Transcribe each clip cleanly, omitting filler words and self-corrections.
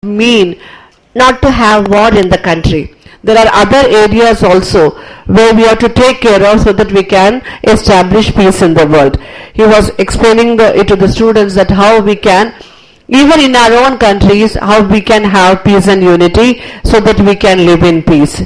mean not to have war in the country. There are other areas also where we have to take care of so that we can establish peace in the world. He was explaining it to the students that how we can, even in our own countries, how we can have peace and unity so that we can live in peace.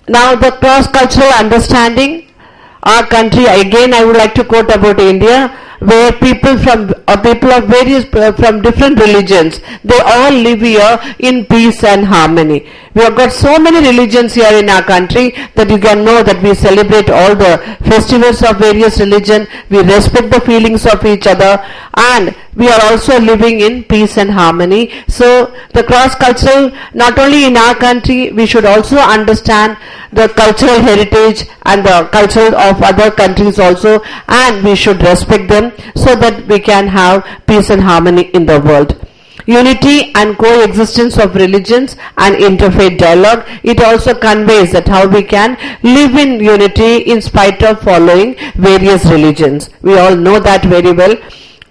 Now the cross-cultural understanding, our country, again I would like to quote about India, where people of various from different religions, they all live here in peace and harmony. We have got so many religions here in our country that you can know that we celebrate all the festivals of various religion, we respect the feelings of each other, and we are also living in peace and harmony. So the cross-cultural, not only in our country, we should also understand the cultural heritage and the culture of other countries also, and we should respect them so that we can have peace and harmony in the world. Unity and coexistence of religions and interfaith dialogue, it also conveys that how we can live in unity in spite of following various religions. We all know that very well.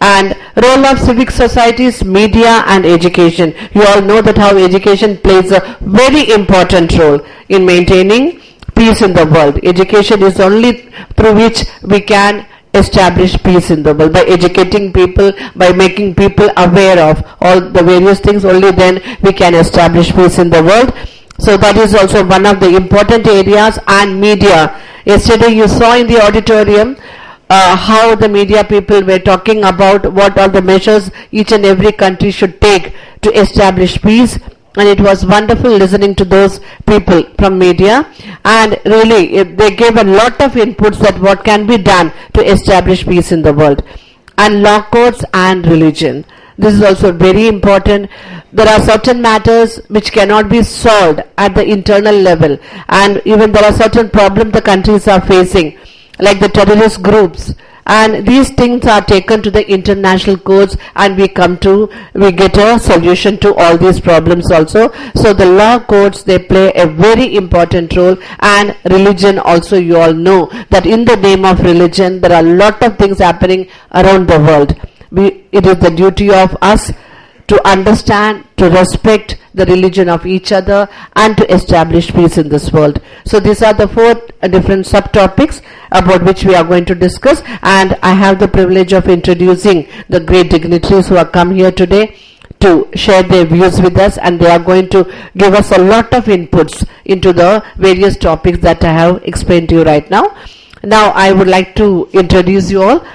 And role of civic societies, media and education. You all know that how education plays a very important role in maintaining peace in the world. Education is only through which we can establish peace in the world. By educating people, by making people aware of all the various things, only then we can establish peace in the world. So that is also one of the important areas. And media. Yesterday you saw in the auditorium how the media people were talking about what are the measures each and every country should take to establish peace, and it was wonderful listening to those people from media, and really they gave a lot of inputs that what can be done to establish peace in the world. And law courts and religion, this is also very important. There are certain matters which cannot be solved at the internal level, and even there are certain problems the countries are facing, like the terrorist groups, and these things are taken to the international courts, and we get a solution to all these problems also. So the law courts, they play a very important role. And religion also, you all know that in the name of religion there are a lot of things happening around the world. It is the duty of us to understand, to respect the religion of each other, and to establish peace in this world. So these are the 4 different subtopics about which we are going to discuss, and I have the privilege of introducing the great dignitaries who have come here today to share their views with us, and they are going to give us a lot of inputs into the various topics that I have explained to you right now. Now I would like to introduce you all.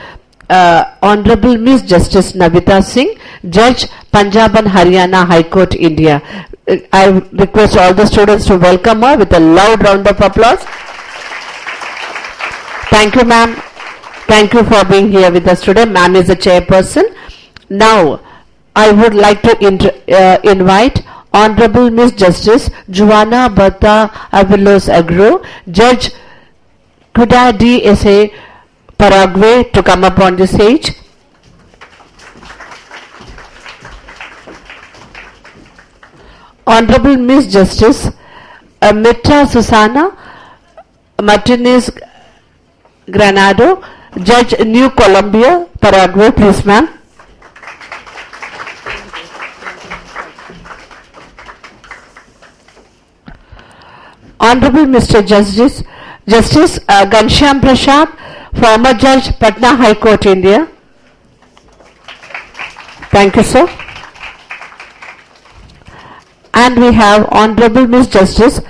Honorable Miss Justice Navita Singh, Judge, Punjab and Haryana High Court, India. I request all the students to welcome her with a loud round of applause. Thank you, ma'am. Thank you for being here with us today. Ma'am is the chairperson. Now, I would like to invite Honorable Miss Justice Juana Berta Avilos Agro, Judge Kuda D.S.A. Paraguay, to come up on the stage. Honorable Miss Justice Mitra Susana Martinez Granado, Judge New Columbia, Paraguay, please ma'am. Honorable Mr. Justice Ghanshyam Prasad, former Judge, Patna High Court, India. Thank you, sir. And we have Honorable Miss Justice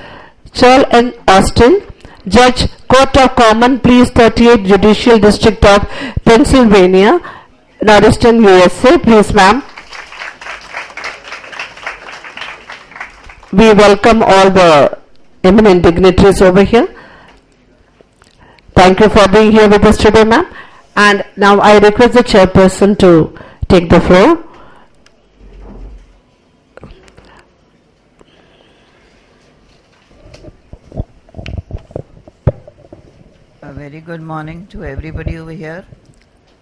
Charles N. Austin, Judge, Court of Common Pleas, 38 Judicial District of Pennsylvania, Northeastern USA. Please, ma'am. We welcome all the eminent dignitaries over here. Thank you for being here with us today, ma'am. And now I request the chairperson to take the floor. A very good morning to everybody over here.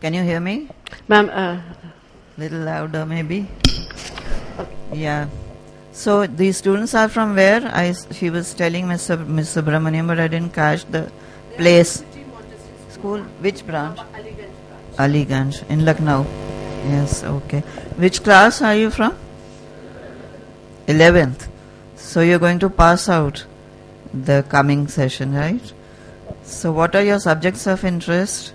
Can you hear me? Ma'am, little louder maybe. Yeah. So these students are from where? She was telling Miss Subramaniam, but I didn't catch the place. School, which branch? Aliganj in Lucknow. Yes, okay. Which class are you from? 11th. So you're going to pass out the coming session, right? So what are your subjects of interest?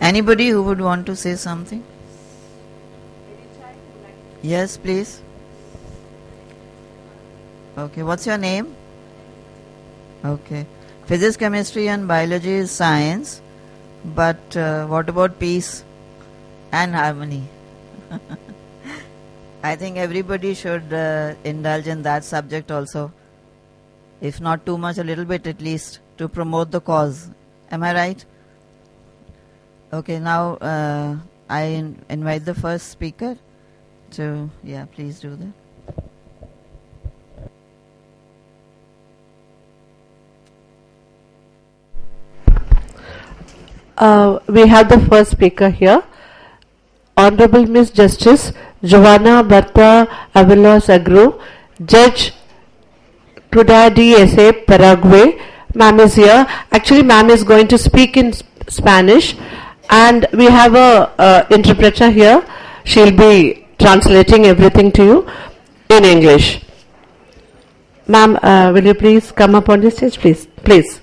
Anybody who would want to say something? Yes, please. Okay, what's your name? Okay. Physics, chemistry and biology is science, but what about peace and harmony? I think everybody should indulge in that subject also. If not too much, a little bit at least, to promote the cause. Am I right? Okay, now I invite the first speaker to, please do that. We have the first speaker here, Honorable Miss Justice Giovanna Berta Avalos Agru, Judge Trudadi S.A. Paraguay. Ma'am is here. Actually, ma'am is going to speak in Spanish, and we have a interpreter here. She'll be translating everything to you in English. Ma'am, will you please come up on the stage, please? Please.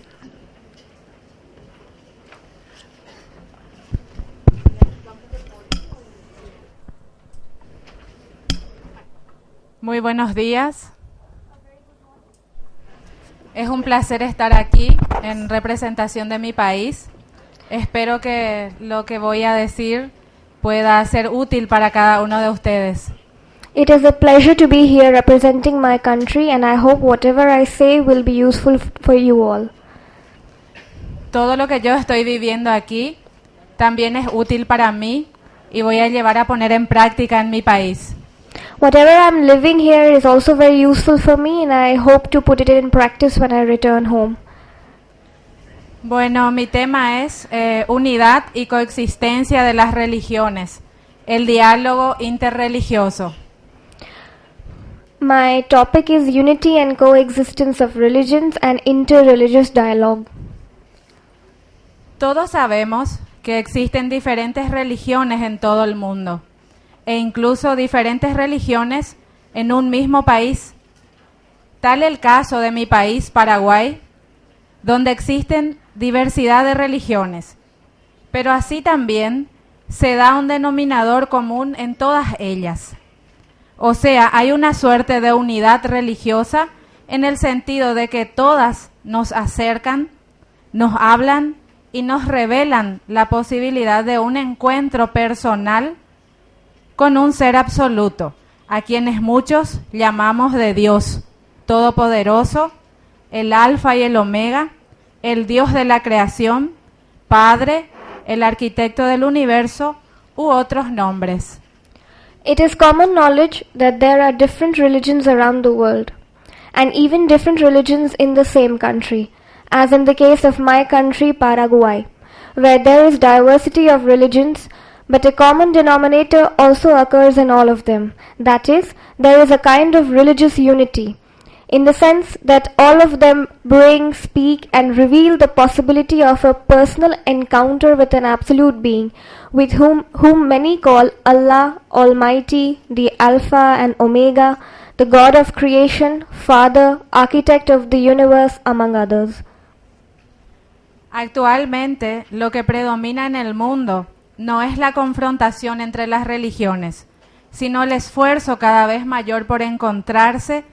Muy buenos días. Es un placer estar aquí en representación de mi país. Espero que lo que voy a decir pueda ser útil para cada uno de ustedes. It is a pleasure to be here representing my country, and I hope whatever I say will be useful for you all. Todo lo que yo estoy viviendo aquí también es útil para mí y voy a llevar a poner en práctica en mi país. Whatever I'm living here is also very useful for me, and I hope to put it in practice when I return home. Bueno, mi tema es unidad y coexistencia de las religiones, el diálogo interreligioso. My topic is unity and coexistence of religions and interreligious dialogue. Todos sabemos que existen diferentes religiones en todo el mundo, e incluso diferentes religiones en un mismo país. Tal el caso de mi país, Paraguay, donde existen diversidad de religiones, pero así también se da un denominador común en todas ellas. O sea, hay una suerte de unidad religiosa en el sentido de que todas nos acercan, nos hablan y nos revelan la posibilidad de un encuentro personal con un ser absoluto, a quienes muchos llamamos de Dios, Todopoderoso, el Alfa y el Omega, el Dios de la creación, Padre, el arquitecto del universo, u otros nombres. It is common knowledge that there are different religions around the world, and even different religions in the same country, as in the case of my country, Paraguay, where there is diversity of religions, but a common denominator also occurs in all of them. That is, there is a kind of religious unity, in the sense that all of them bring, speak, and reveal the possibility of a personal encounter with an absolute being, with whom many call Allah Almighty, the Alpha and Omega, the God of creation, Father, Architect of the universe, among others. Actualmente, lo que predomina en el mundo no es la confrontación entre las religiones, sino el esfuerzo cada vez mayor por encontrarse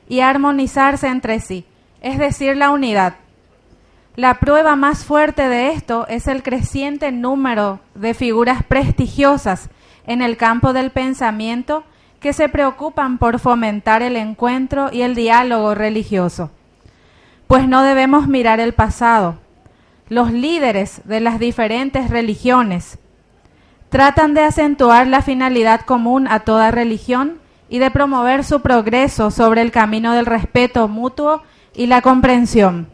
y armonizarse entre sí, es decir, la unidad. La prueba más fuerte de esto es el creciente número de figuras prestigiosas en el campo del pensamiento que se preocupan por fomentar el encuentro y el diálogo religioso. Pues no debemos mirar el pasado. Los líderes de las diferentes religiones tratan de acentuar la finalidad común a toda religión y de promover su progreso sobre el camino del respeto mutuo y la comprensión,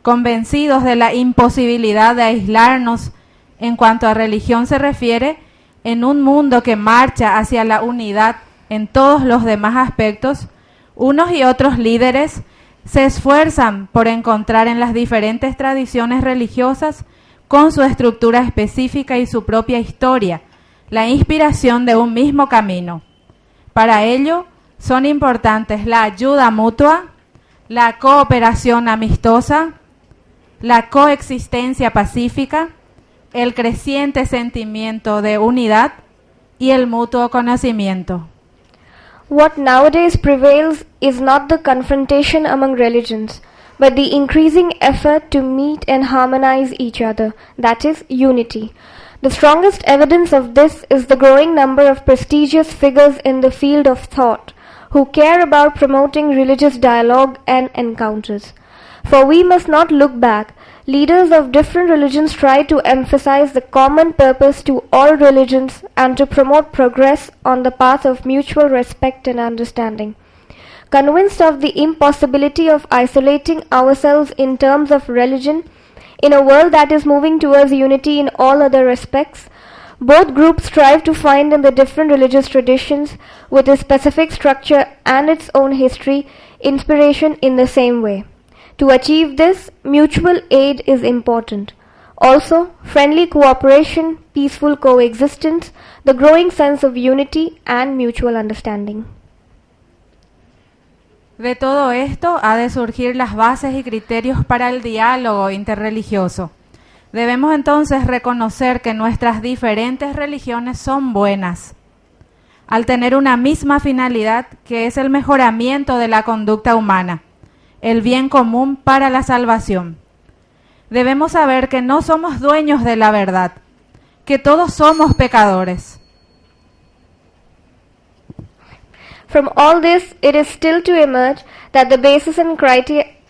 convencidos de la imposibilidad de aislarnos en cuanto a religión se refiere, en un mundo que marcha hacia la unidad en todos los demás aspectos. Unos y otros líderes se esfuerzan por encontrar en las diferentes tradiciones religiosas, con su estructura específica y su propia historia, la inspiración de un mismo camino. Para ello, son importantes la ayuda mutua, la cooperación amistosa, la coexistencia pacífica, el creciente sentimiento de unidad y el mutuo conocimiento. What nowadays prevails is not the confrontation among religions, but the increasing effort to meet and harmonize each other, that is, unity. The strongest evidence of this is the growing number of prestigious figures in the field of thought who care about promoting religious dialogue and encounters. For we must not look back. Leaders of different religions try to emphasize the common purpose to all religions and to promote progress on the path of mutual respect and understanding. Convinced of the impossibility of isolating ourselves in terms of religion, in a world that is moving towards unity in all other respects, both groups strive to find in the different religious traditions, with its specific structure and its own history, inspiration in the same way. To achieve this, mutual aid is important. Also, friendly cooperation, peaceful coexistence, the growing sense of unity and mutual understanding. De todo esto ha de surgir las bases y criterios para el diálogo interreligioso. Debemos entonces reconocer que nuestras diferentes religiones son buenas, al tener una misma finalidad que es el mejoramiento de la conducta humana, el bien común para la salvación. Debemos saber que no somos dueños de la verdad, que todos somos pecadores. From all this, it is still to emerge that the basis and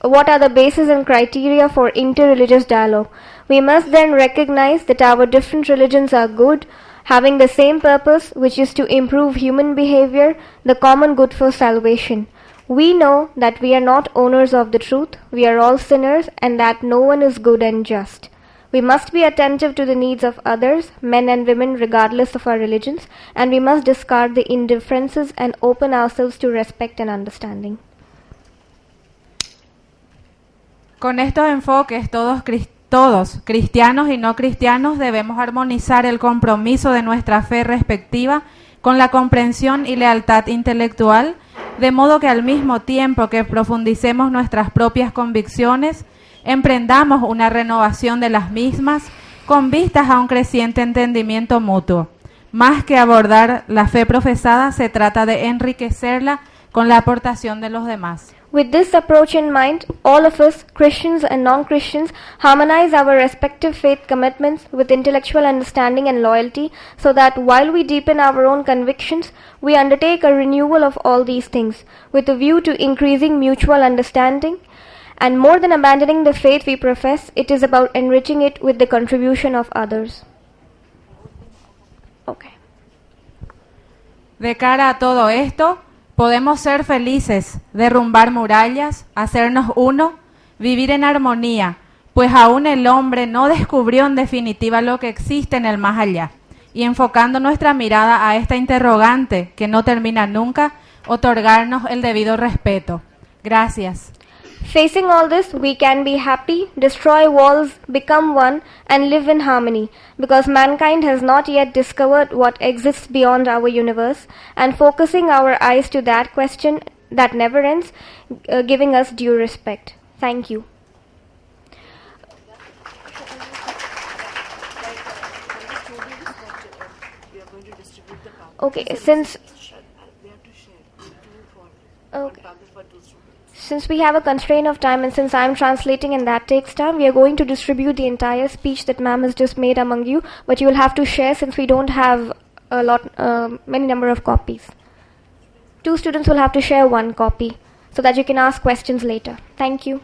what are the basis and criteria for interreligious dialogue. We must then recognize that our different religions are good, having the same purpose, which is to improve human behavior, the common good for salvation. We know that we are not owners of the truth, we are all sinners, and that no one is good and just. We must be attentive to the needs of others, men and women regardless of our religions, and we must discard the indifferences and open ourselves to respect and understanding. Con estos enfoques, todos, cristianos y no cristianos, debemos armonizar el compromiso de nuestra fe respectiva con la comprensión y lealtad intelectual, de modo que al mismo tiempo que profundicemos nuestras propias convicciones, emprendamos una renovación de las mismas con vistas a un creciente entendimiento mutuo. Más que abordar la fe profesada, se trata de enriquecerla con la aportación de los demás. With this approach in mind, all of us, Christians and non-Christians, harmonize our respective faith commitments with intellectual understanding and loyalty, so that while we deepen our own convictions, we undertake a renewal of all these things, with a view to increasing mutual understanding. And more than abandoning the faith we profess, it is about enriching it with the contribution of others. Okay. De cara a todo esto, podemos ser felices, derrumbar murallas, hacernos uno, vivir en armonía, pues aún el hombre no descubrió en definitiva lo que existe en el más allá. Y enfocando nuestra mirada a esta interrogante que no termina nunca, otorgarnos el debido respeto. Gracias. Facing all this, we can be happy, destroy walls, become one, and live in harmony, because mankind has not yet discovered what exists beyond our universe, and focusing our eyes to that question that never ends, giving us due respect. Thank you. Okay, since we have a constraint of time and since I am translating and that takes time, we are going to distribute the entire speech that ma'am has just made among you, but you will have to share since we don't have many number of copies. 2 students will have to share 1 copy so that you can ask questions later. Thank you.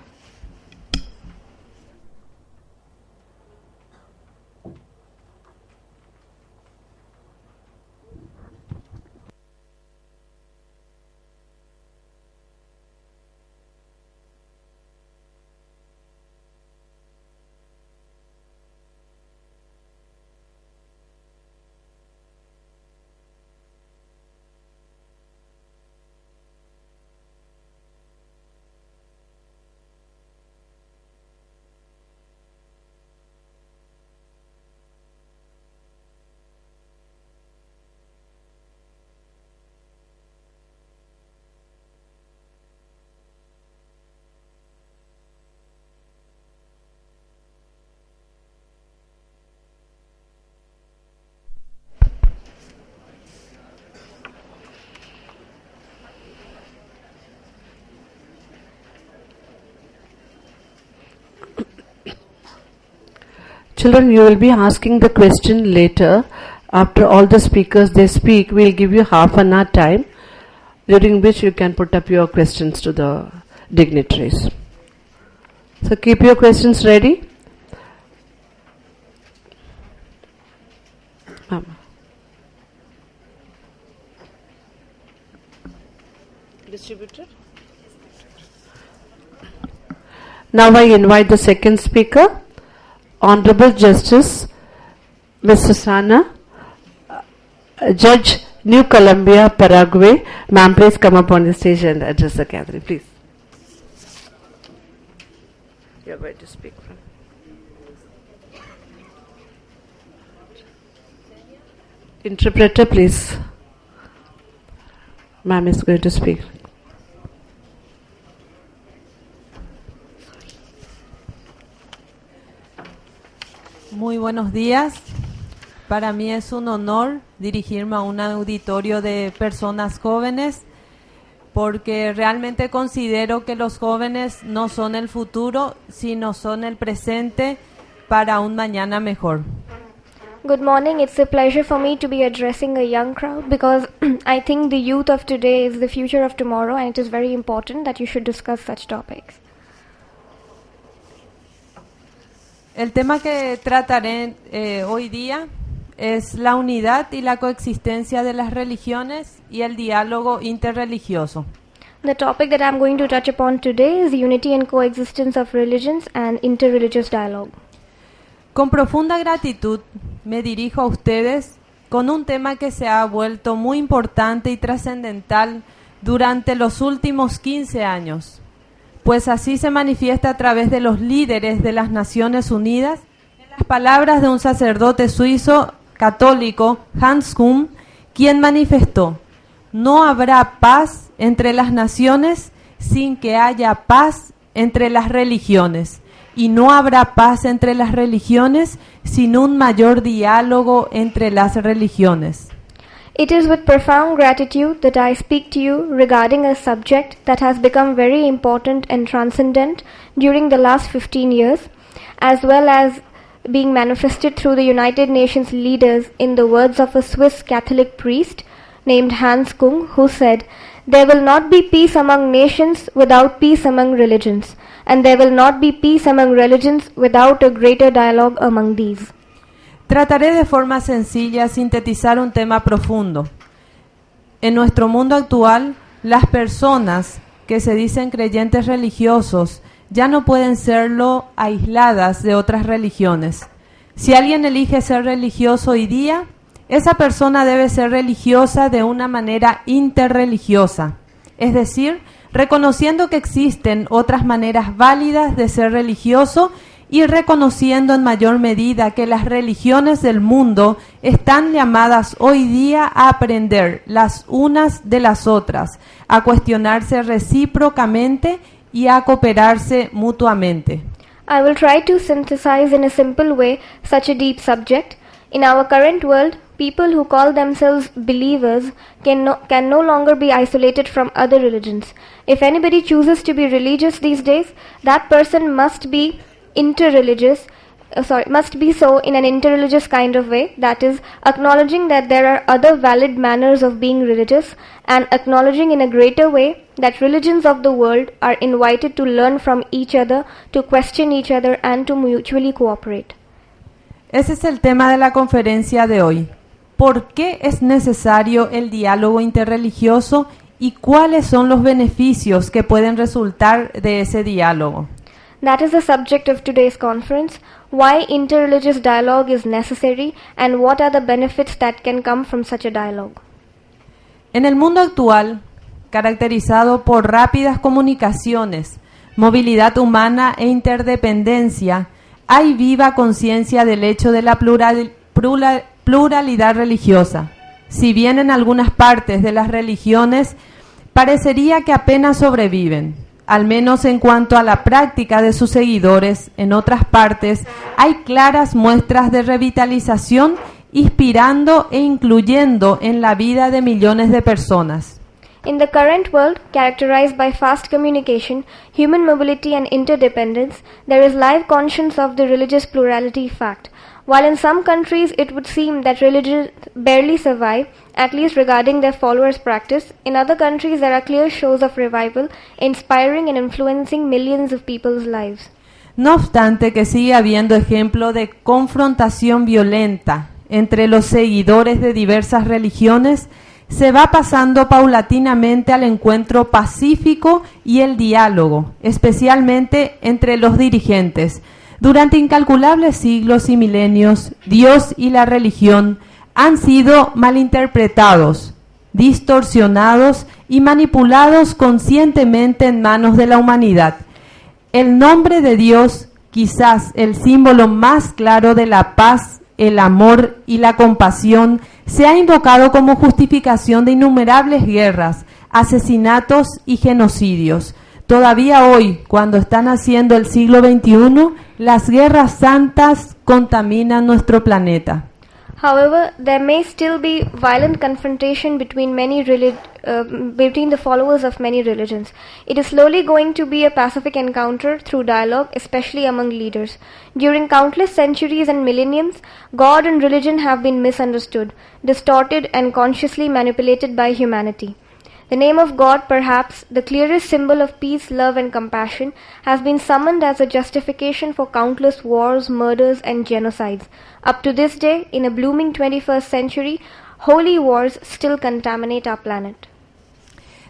Children, you will be asking the question later. After all the speakers they speak, we'll give you half an hour time, during which you can put up your questions to the dignitaries. So keep your questions ready. Distributor. Now I invite the second speaker, Honorable Justice Ms. Susana, Judge, New Columbia, Paraguay. Ma'am, please come up on the stage and address the gathering, please. You are going to speak from. Interpreter, please. Ma'am is going to speak. Muy buenos días. Para mí es un honor dirigirme a un auditorio de personas jóvenes, porque realmente considero que los jóvenes no son el futuro, sino son el presente para un mañana mejor. Good morning. It's a pleasure for me to be addressing a young crowd because I think the youth of today is the future of tomorrow, and it is very important that you should discuss such topics. El tema que trataré hoy día es la unidad y la coexistencia de las religiones y el diálogo interreligioso. The topic that I'm going to touch upon today is the unity and coexistence of religions and interreligious dialogue. Con profunda gratitud me dirijo a ustedes con un tema que se ha vuelto muy importante y trascendental durante los últimos 15 años, pues así se manifiesta a través de los líderes de las Naciones Unidas, en las palabras de un sacerdote suizo católico, Hans Kuhn, quien manifestó: no habrá paz entre las naciones sin que haya paz entre las religiones, y no habrá paz entre las religiones sin un mayor diálogo entre las religiones. It is with profound gratitude that I speak to you regarding a subject that has become very important and transcendent during the last 15 years, as well as being manifested through the United Nations leaders in the words of a Swiss Catholic priest named Hans Kung, who said, "There will not be peace among nations without peace among religions, and there will not be peace among religions without a greater dialogue among these." Trataré de forma sencilla sintetizar un tema profundo. En nuestro mundo actual, las personas que se dicen creyentes religiosos ya no pueden serlo aisladas de otras religiones. Si alguien elige ser religioso hoy día, esa persona debe ser religiosa de una manera interreligiosa, es decir, reconociendo que existen otras maneras válidas de ser religioso y reconociendo en mayor medida que las religiones del mundo están llamadas hoy día a aprender las unas de las otras, a cuestionarse recíprocamente y a cooperarse mutuamente. I will try to synthesize in a simple way such a deep subject. In our current world, people who call themselves believers can no longer be isolated from other religions. If anybody chooses to be religious these days, that person must be must be so in an interreligious kind of way, that is, acknowledging that there are other valid manners of being religious and acknowledging in a greater way that religions of the world are invited to learn from each other, to question each other and to mutually cooperate. Ese es el tema de la conferencia de hoy. ¿Por qué es necesario el diálogo interreligioso y cuáles son los beneficios que pueden resultar de ese diálogo? That is the subject of today's conference, why interreligious dialogue is necessary and what are the benefits that can come from such a dialogue. En el mundo actual, caracterizado por rápidas comunicaciones, movilidad humana e interdependencia, hay viva conciencia del hecho de la pluralidad religiosa. Si bien en algunas partes de las religiones parecería que apenas sobreviven, al menos en cuanto a la práctica de sus seguidores, en otras partes hay claras muestras de revitalización, inspirando e incluyendo en la vida de millones de personas. In the current world, characterized by fast communication, human mobility and interdependence, there is live conscience of the religious plurality fact. While in some countries it would seem that religions barely survive, at least regarding their followers' practice, in other countries there are clear shows of revival, inspiring and influencing millions of people's lives. No obstante que sigue habiendo ejemplo de confrontación violenta entre los seguidores de diversas religiones, se va pasando paulatinamente al encuentro pacífico y el diálogo, especialmente entre los dirigentes. Durante incalculables siglos y milenios, Dios y la religión han sido malinterpretados, distorsionados y manipulados conscientemente en manos de la humanidad. El nombre de Dios, quizás el símbolo más claro de la paz, el amor y la compasión, se ha invocado como justificación de innumerables guerras, asesinatos y genocidios. Todavía hoy, cuando está naciendo el siglo XXI, las guerras santas contaminan nuestro planeta. However, there may still be violent confrontation between between the followers of many religions. It is slowly going to be a pacific encounter through dialogue, especially among leaders. During countless centuries and millenniums, God and religion have been misunderstood, distorted, and consciously manipulated by humanity. The name of God, perhaps the clearest symbol of peace, love, and compassion, has been summoned as a justification for countless wars, murders, and genocides. Up to this day, in a blooming 21st century, holy wars still contaminate our planet.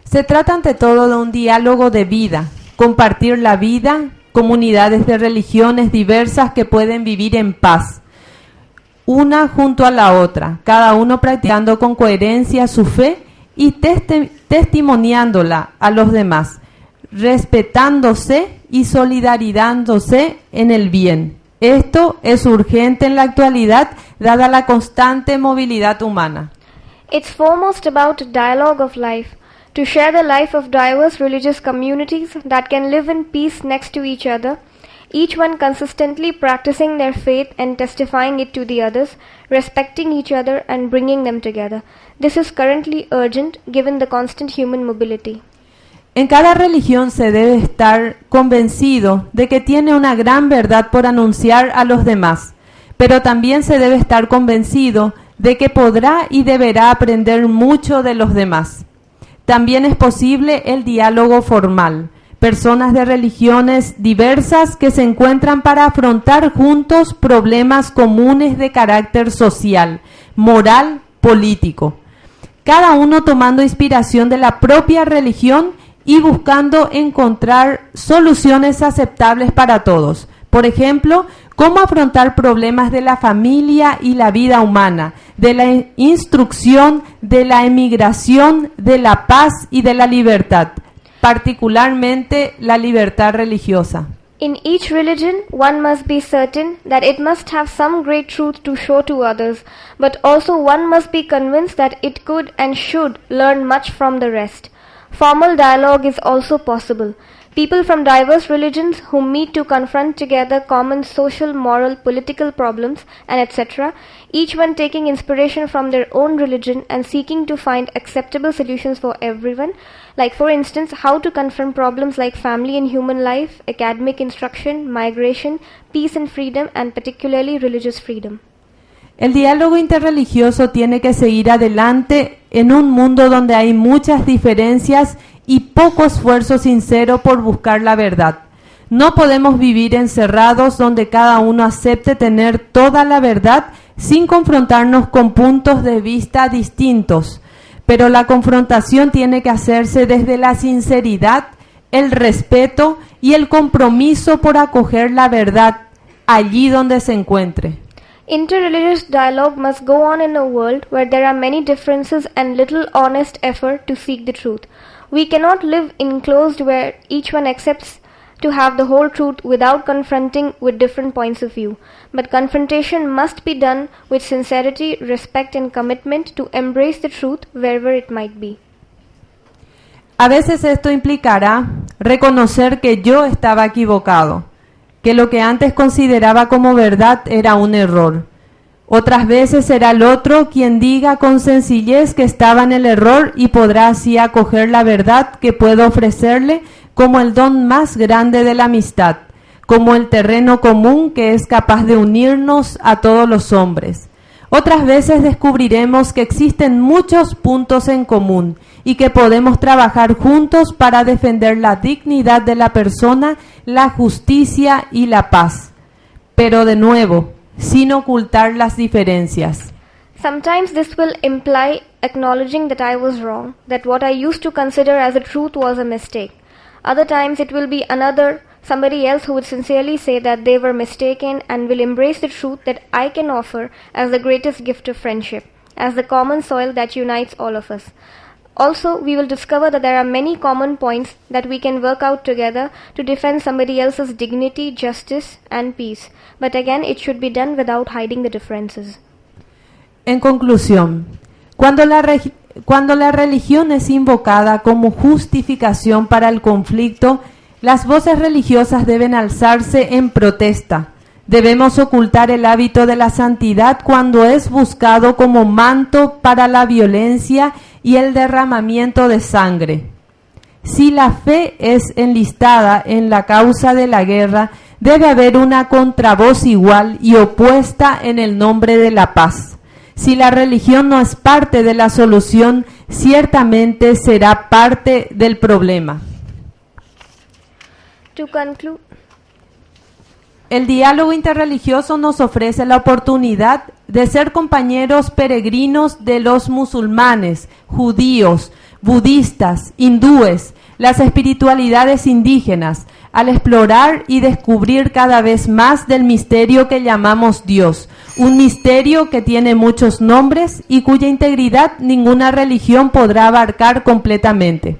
Se trata ante todo de un diálogo de vida, compartir la vida, comunidades de religiones diversas que pueden vivir en paz, una junto a la otra, cada uno practicando con coherencia su fe y testimoniándola a los demás, respetándose y solidarizándose en el bien. Esto es urgente en la actualidad, dada la constante movilidad humana. It's foremost about dialogue of life, to share the life of diverse religious communities that can live in peace next to each other, each one consistently practicing their faith and testifying it to the others, respecting each other and bringing them together. This is currently urgent given the constant human mobility. En cada religión se debe estar convencido de que tiene una gran verdad por anunciar a los demás, pero también se debe estar convencido de que podrá y deberá aprender mucho de los demás. También es posible el diálogo formal, personas de religiones diversas que se encuentran para afrontar juntos problemas comunes de carácter social, moral, político. Cada uno tomando inspiración de la propia religión y buscando encontrar soluciones aceptables para todos. Por ejemplo, cómo afrontar problemas de la familia y la vida humana, de la instrucción, de la emigración, de la paz y de la libertad, particularmente la libertad religiosa. In each religion, one must be certain that it must have some great truth to show to others, but also one must be convinced that it could and should learn much from the rest. Formal dialogue is also possible. People from diverse religions who meet to confront together common social, moral, political problems, and etc., each one taking inspiration from their own religion and seeking to find acceptable solutions for everyone, like for instance, how to confront problems like family and human life, academic instruction, migration, peace and freedom, and particularly religious freedom. El diálogo interreligioso tiene que seguir adelante en un mundo donde hay muchas diferencias y poco esfuerzo sincero por buscar la verdad. No podemos vivir encerrados donde cada uno acepte tener toda la verdad sin confrontarnos con puntos de vista distintos. Pero la confrontación tiene que hacerse desde la sinceridad, el respeto y el compromiso por acoger la verdad allí donde se encuentre. Interreligious dialogue must go on in a world where there are many differences and little honest effort to seek the truth. We cannot live enclosed where each one accepts to have the whole truth without confronting with different points of view. But confrontation must be done with sincerity, respect and commitment to embrace the truth wherever it might be. A veces esto implicará reconocer que yo estaba equivocado, que lo que antes consideraba como verdad era un error. Otras veces será el otro quien diga con sencillez que estaba en el error y podrá así acoger la verdad que puedo ofrecerle como el don más grande de la amistad, como el terreno común que es capaz de unirnos a todos los hombres. Otras veces descubriremos que existen muchos puntos en común y que podemos trabajar juntos para defender la dignidad de la persona, la justicia y la paz. Pero de nuevo, sin ocultar las diferencias. Sometimes this will imply acknowledging that I was wrong, that what I used to consider as a truth was a mistake. Other times it will be somebody else who would sincerely say that they were mistaken and will embrace the truth that I can offer as the greatest gift of friendship, as the common soil that unites all of us. Also, we will discover that there are many common points that we can work out together to defend somebody else's dignity, justice, and peace. But again, it should be done without hiding the differences. En conclusión, cuando la religión es invocada como justificación para el conflicto, las voces religiosas deben alzarse en protesta. Debemos ocultar el hábito de la santidad cuando es buscado como manto para la violencia y el derramamiento de sangre. Si la fe es enlistada en la causa de la guerra, debe haber una contravoz igual y opuesta en el nombre de la paz. Si la religión no es parte de la solución, ciertamente será parte del problema. To conclude, el diálogo interreligioso nos ofrece la oportunidad de ser compañeros peregrinos de los musulmanes, judíos, budistas, hindúes, las espiritualidades indígenas, al explorar y descubrir cada vez más del misterio que llamamos Dios, un misterio que tiene muchos nombres y cuya integridad ninguna religión podrá abarcar completamente.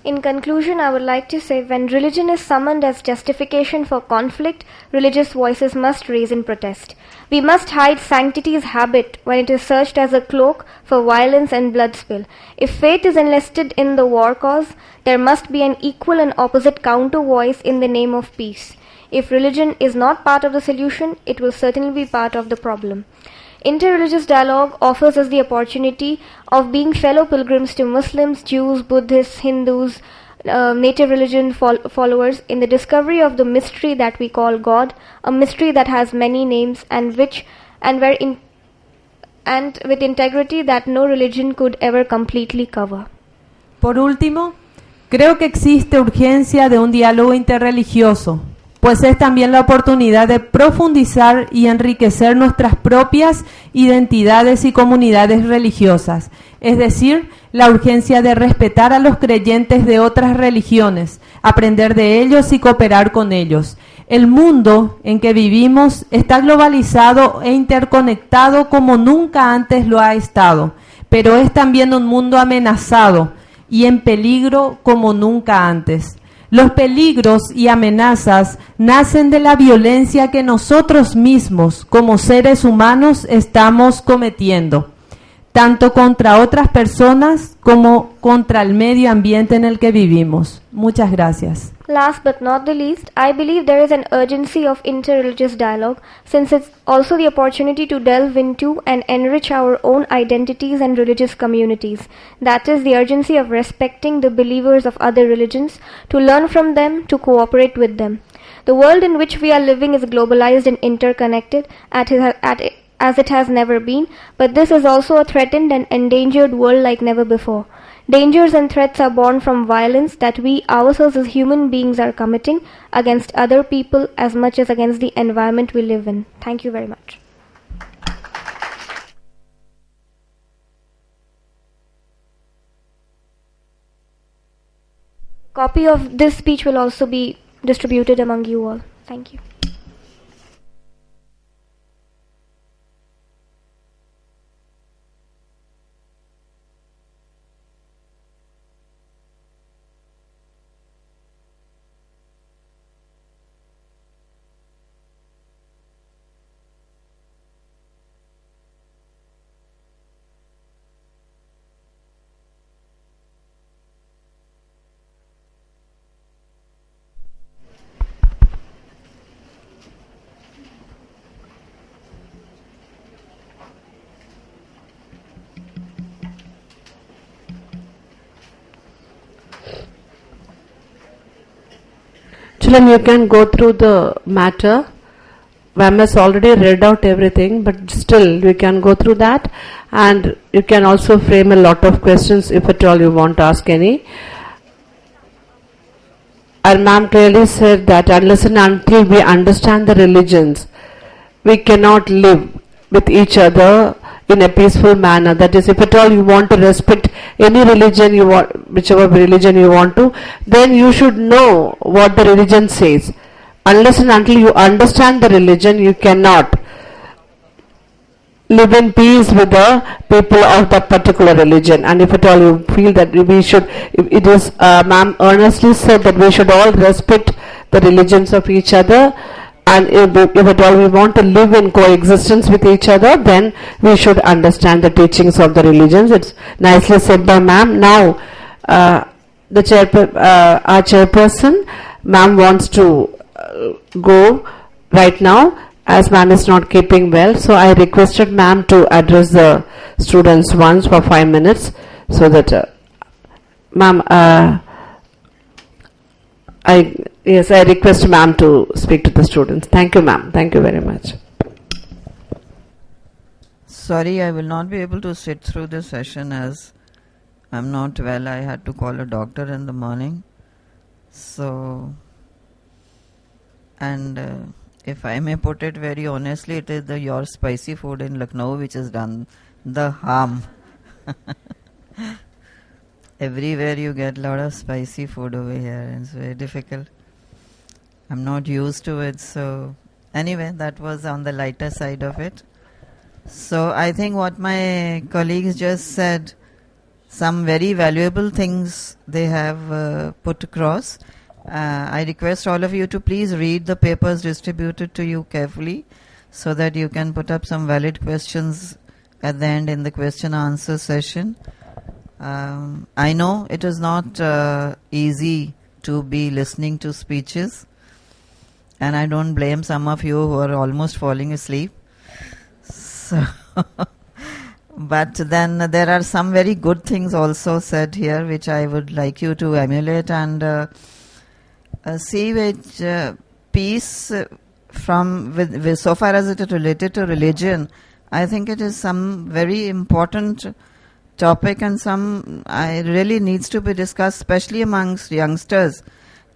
in conclusion, I would like to say when religion is summoned as justification for conflict, religious voices must raise in protest. We must hide sanctity's habit when it is searched as a cloak for violence and blood spill. If faith is enlisted in the war cause, there must be an equal and opposite counter voice in the name of peace. If religion is not part of the solution, it will certainly be part of the problem. Interreligious dialogue offers us the opportunity of being fellow pilgrims to Muslims, Jews, Buddhists, Hindus, native religion followers in the discovery of the mystery that we call God, a mystery that has many names and with integrity that no religion could ever completely cover. Por último, creo que existe urgencia de un diálogo interreligioso, pues es también la oportunidad de profundizar y enriquecer nuestras propias identidades y comunidades religiosas, es decir, la urgencia de respetar a los creyentes de otras religiones, aprender de ellos y cooperar con ellos. El mundo en que vivimos está globalizado e interconectado como nunca antes lo ha estado, pero es también un mundo amenazado y en peligro como nunca antes. Los peligros y amenazas nacen de la violencia que nosotros mismos, como seres humanos, estamos cometiendo, tanto contra otras personas como contra el medio ambiente en el que vivimos. Muchas gracias. Last but not the least, I believe there is an urgency of interreligious dialogue, since it's also the opportunity to delve into and enrich our own identities and religious communities. That is the urgency of respecting the believers of other religions, to learn from them, to cooperate with them. The world in which we are living is globalized and interconnected as it has never been, but this is also a threatened and endangered world like never before. Dangers and threats are born from violence that we ourselves as human beings are committing against other people as much as against the environment we live in. Thank you very much. A copy of this speech will also be distributed among you all. Thank you. Children, you can go through the matter. Vam has already read out everything, but still you can go through that, and you can also frame a lot of questions if at all you want to ask any. And ma'am clearly said that unless and until we understand the religions, we cannot live with each other in a peaceful manner. That is, if at all you want to respect any religion you want, whichever religion you want to, then you should know what the religion says. Unless and until you understand the religion, you cannot live in peace with the people of that particular religion. And if at all you feel that we should, it is, ma'am earnestly said that we should all respect the religions of each other, and if at all we want to live in coexistence with each other, then we should understand the teachings of the religions. It's nicely said by ma'am. Now, our chairperson, ma'am wants to go right now, as ma'am is not keeping well. So I requested ma'am to address the students once for 5 minutes, so that ma'am, I request ma'am to speak to the students. Thank you, ma'am. Thank you very much. Sorry, I will not be able to sit through this session as I'm not well. I had to call a doctor in the morning. So, and if I may put it very honestly, it is your spicy food in Lucknow which has done the harm. Everywhere you get a lot of spicy food over here, and it's very difficult. I'm not used to it, so anyway, that was on the lighter side of it. So I think what my colleagues just said, some very valuable things they have put across. I request all of you to please read the papers distributed to you carefully, so that you can put up some valid questions at the end in the question answer session. I know it is not easy to be listening to speeches, and I don't blame some of you who are almost falling asleep. So but then there are some very good things also said here, which I would like you to emulate and see which peace from with so far as it is related to religion. I think it is some very important topic, and some really needs to be discussed, especially amongst youngsters.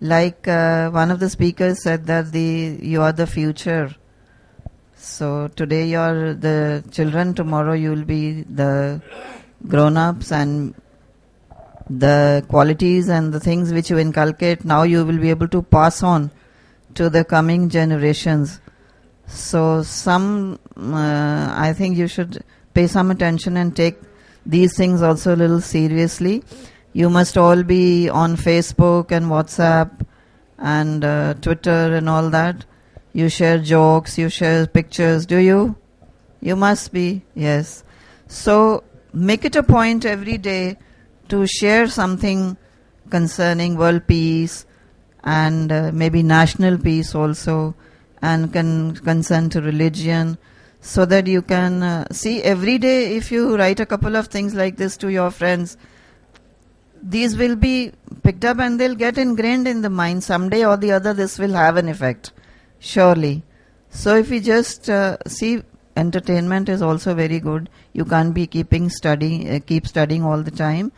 Like one of the speakers said that you are the future. So today you are the children, tomorrow you will be the grown-ups, and the qualities and the things which you inculcate now you will be able to pass on to the coming generations. So I think you should pay some attention and take these things also a little seriously. You must all be on Facebook and WhatsApp and Twitter and all that. You share jokes, you share pictures, do you? You must be, yes. So make it a point every day to share something concerning world peace and maybe national peace also, and concern to religion, so that you can see every day. If you write a couple of things like this to your friends, these will be picked up and they'll get ingrained in the mind. Someday or the other this will have an effect, surely. So if we just see, entertainment is also very good. You can't be keep studying all the time.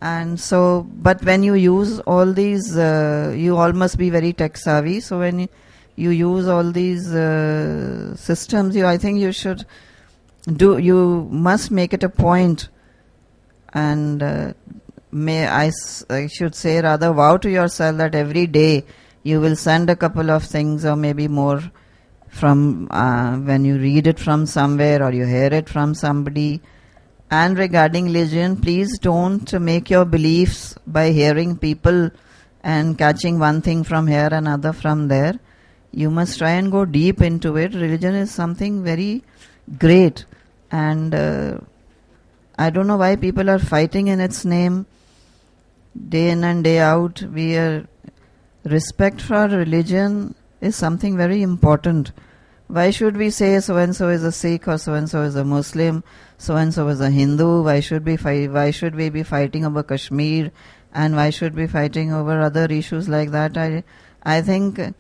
And so, but when you use all these, you all must be very tech savvy. So when you use all these systems, I think you must make it a point, and I should say rather, vow to yourself that every day you will send a couple of things or maybe more from when you read it from somewhere or you hear it from somebody. And regarding religion, please don't make your beliefs by hearing people and catching one thing from here, another from there. You must try and go deep into it. Religion is something very great, and I don't know why people are fighting in its name day in and day out. Respect for religion is something very important. Why should we say so and so is a Sikh or so and so is a Muslim, so and so is a Hindu? Why should we be fighting over Kashmir and why should we be fighting over other issues like that? I think it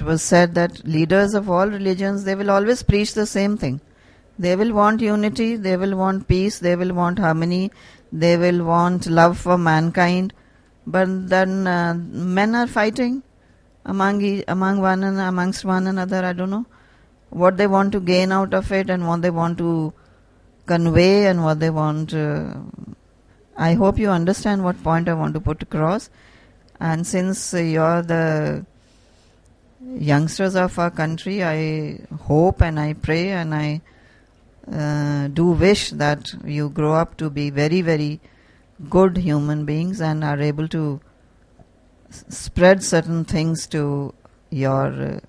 was said that leaders of all religions, they will always preach the same thing. They will want unity, they will want peace, they will want harmony, they will want love for mankind, but then men are fighting amongst one another. I don't know what they want to gain out of it and what they want to convey and what they want. I hope you understand what point I want to put across. And since you're the youngsters of our country, I hope and I pray and I do wish that you grow up to be very, very good human beings and are able to spread certain things to your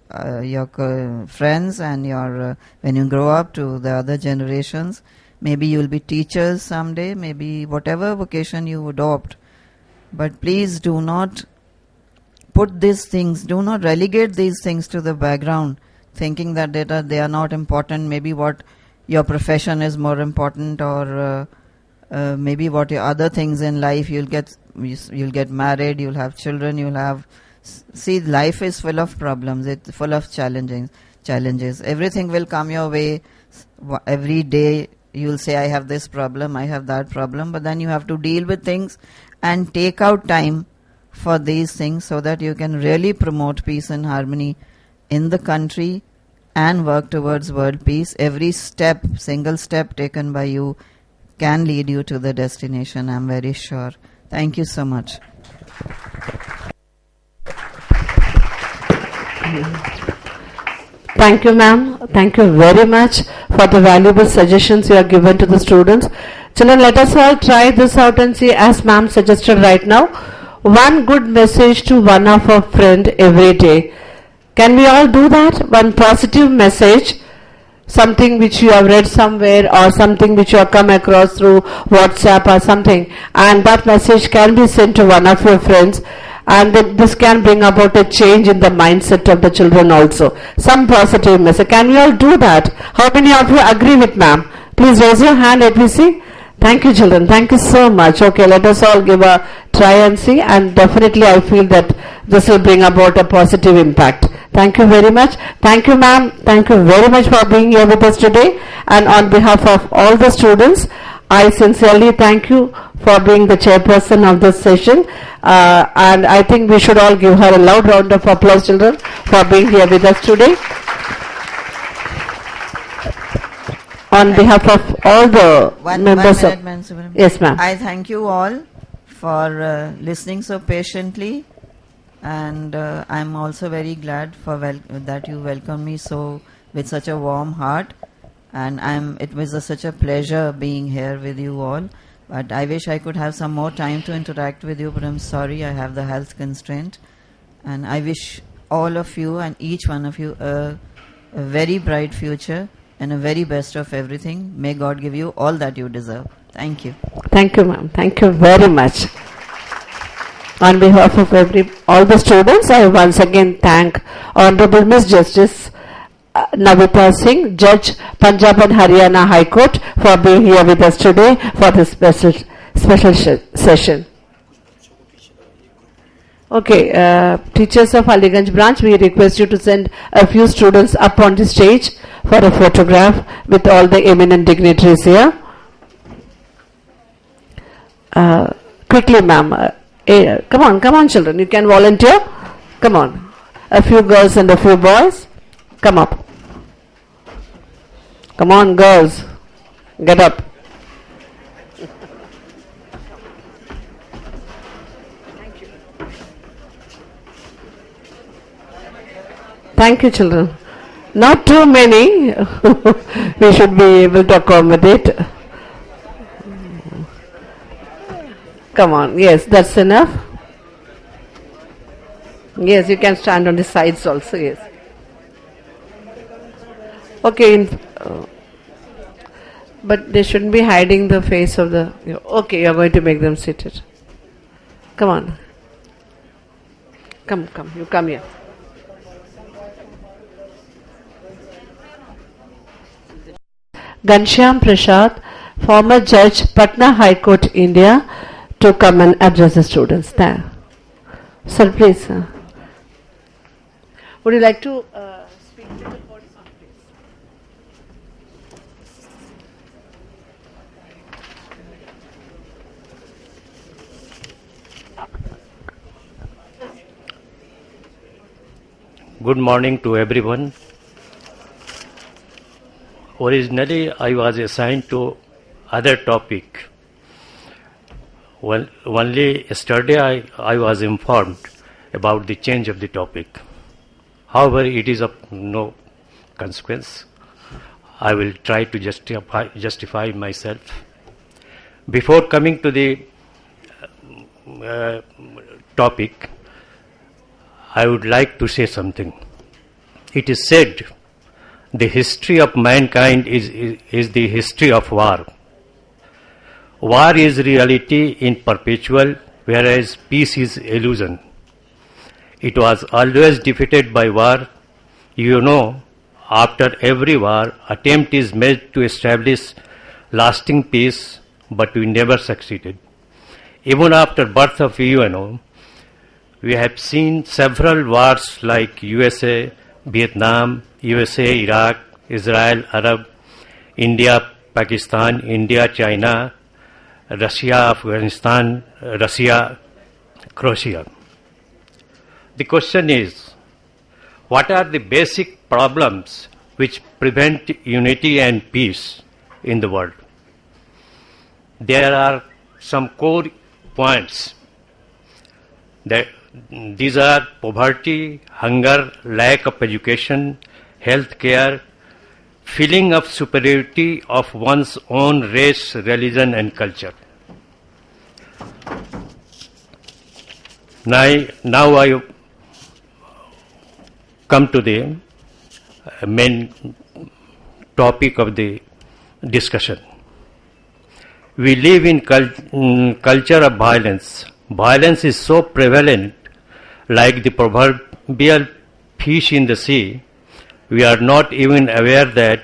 friends and your when you grow up to the other generations. Maybe you will be teachers someday, maybe whatever vocation you adopt. But please do not put these things, do not relegate these things to the background, thinking that they are not important. Maybe what your profession is more important, or maybe what your other things in life. You'll get married, you'll have children, you'll have. See, life is full of problems. It's full of challenges. Everything will come your way. Every day you'll say, I have this problem, I have that problem. But then you have to deal with things and take out time for these things so that you can really promote peace and harmony in the country and work towards world peace. Every step, single step taken by you can lead you to the destination, I'm very sure. Thank you so much. Thank you, ma'am. Thank you very much for the valuable suggestions you have given to the students. Children, let us all try this out and see, as ma'am suggested right now, one good message to one of our friend every day. Can we all do that? One positive message, something which you have read somewhere or something which you have come across through WhatsApp or something, and that message can be sent to one of your friends, and then this can bring about a change in the mindset of the children also. Some positive message. Can we all do that? How many of you agree with ma'am? Please raise your hand, let me see. Thank you, children. Thank you so much. Okay, let us all give a try and see, and definitely I feel that this will bring about a positive impact. Thank you very much. Thank you, ma'am. Thank you very much for being here with us today. And on behalf of all the students, I sincerely thank you for being the chairperson of this session. And I think we should all give her a loud round of applause, children, for being here with us today. On behalf of all the members of... Yes, ma'am. I thank you all for listening so patiently. And I'm also very glad for that you welcomed me so with such a warm heart, and it was such a pleasure being here with you all. But I wish I could have some more time to interact with you, but I'm sorry I have the health constraint. And I wish all of you and each one of you a very bright future and a very best of everything. May God give you all that you deserve. Thank you. Thank you, ma'am. Thank you very much. On behalf of all the students, I once again thank Honorable Miss Justice Navita Singh, Judge, Punjab and Haryana High Court, for being here with us today for this special session. Okay, teachers of Aliganj branch, we request you to send a few students up on the stage for a photograph with all the eminent dignitaries here. Quickly, ma'am. Come on, children. You can volunteer. Come on. A few girls and a few boys. Come up. Come on, girls. Get up. Thank you, children. Not too many. We should be able to accommodate. Come on, yes, that's enough. Yes, you can stand on the sides also, yes. Okay, but they shouldn't be hiding the face of the... Okay, you are going to make them seated. Come on. Come, you come here. Ghanshyam Prasad, former Judge, Patna High Court, India, to come and address the students there. Sir, please. Would you like to speak to the podium, please? Good morning to everyone. Originally, I was assigned to other topic. Well, only yesterday I was informed about the change of the topic. However, it is of no consequence. I will try to justify myself. Before coming to the topic, I would like to say something. It is said the history of mankind is the history of war. War is reality in perpetual, whereas peace is illusion. It was always defeated by war. You know, after every war, attempt is made to establish lasting peace, but we never succeeded. Even after birth of UNO, we have seen several wars like USA, Vietnam, USA, Iraq, Israel, Arab, India, Pakistan, India, China, Russia, Afghanistan, Russia, Croatia. The question is, what are the basic problems which prevent unity and peace in the world? There are some core points. These are poverty, hunger, lack of education, health care, feeling of superiority of one's own race, religion and culture. Now I come to the main topic of the discussion. We live in culture of violence. Violence is so prevalent, like the proverbial fish in the sea. We are not even aware that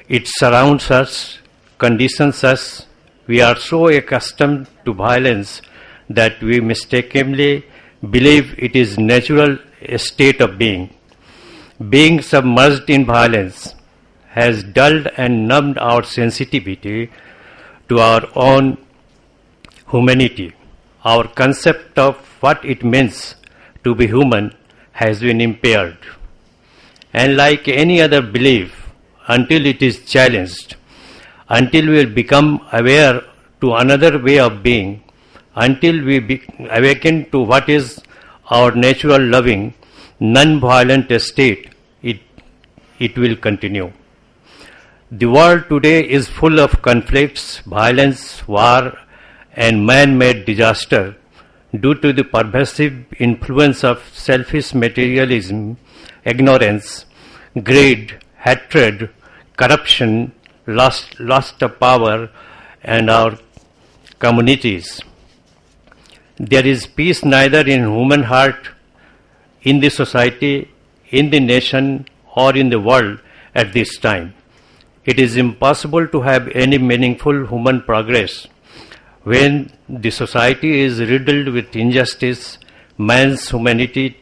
it surrounds us, conditions us. We are so accustomed to violence that we mistakenly believe it is natural state of being. Being submerged in violence has dulled and numbed our sensitivity to our own humanity. Our concept of what it means to be human has been impaired. And like any other belief, until it is challenged, until we become aware to another way of being, until we awaken to what is our natural loving, non-violent state, it will continue. The world today is full of conflicts, violence, war, and man-made disaster due to the pervasive influence of selfish materialism, ignorance, greed, hatred, corruption, lust of power, and our communities. There is peace neither in human heart, in the society, in the nation, or in the world at this time. It is impossible to have any meaningful human progress when the society is riddled with injustice, man's humanity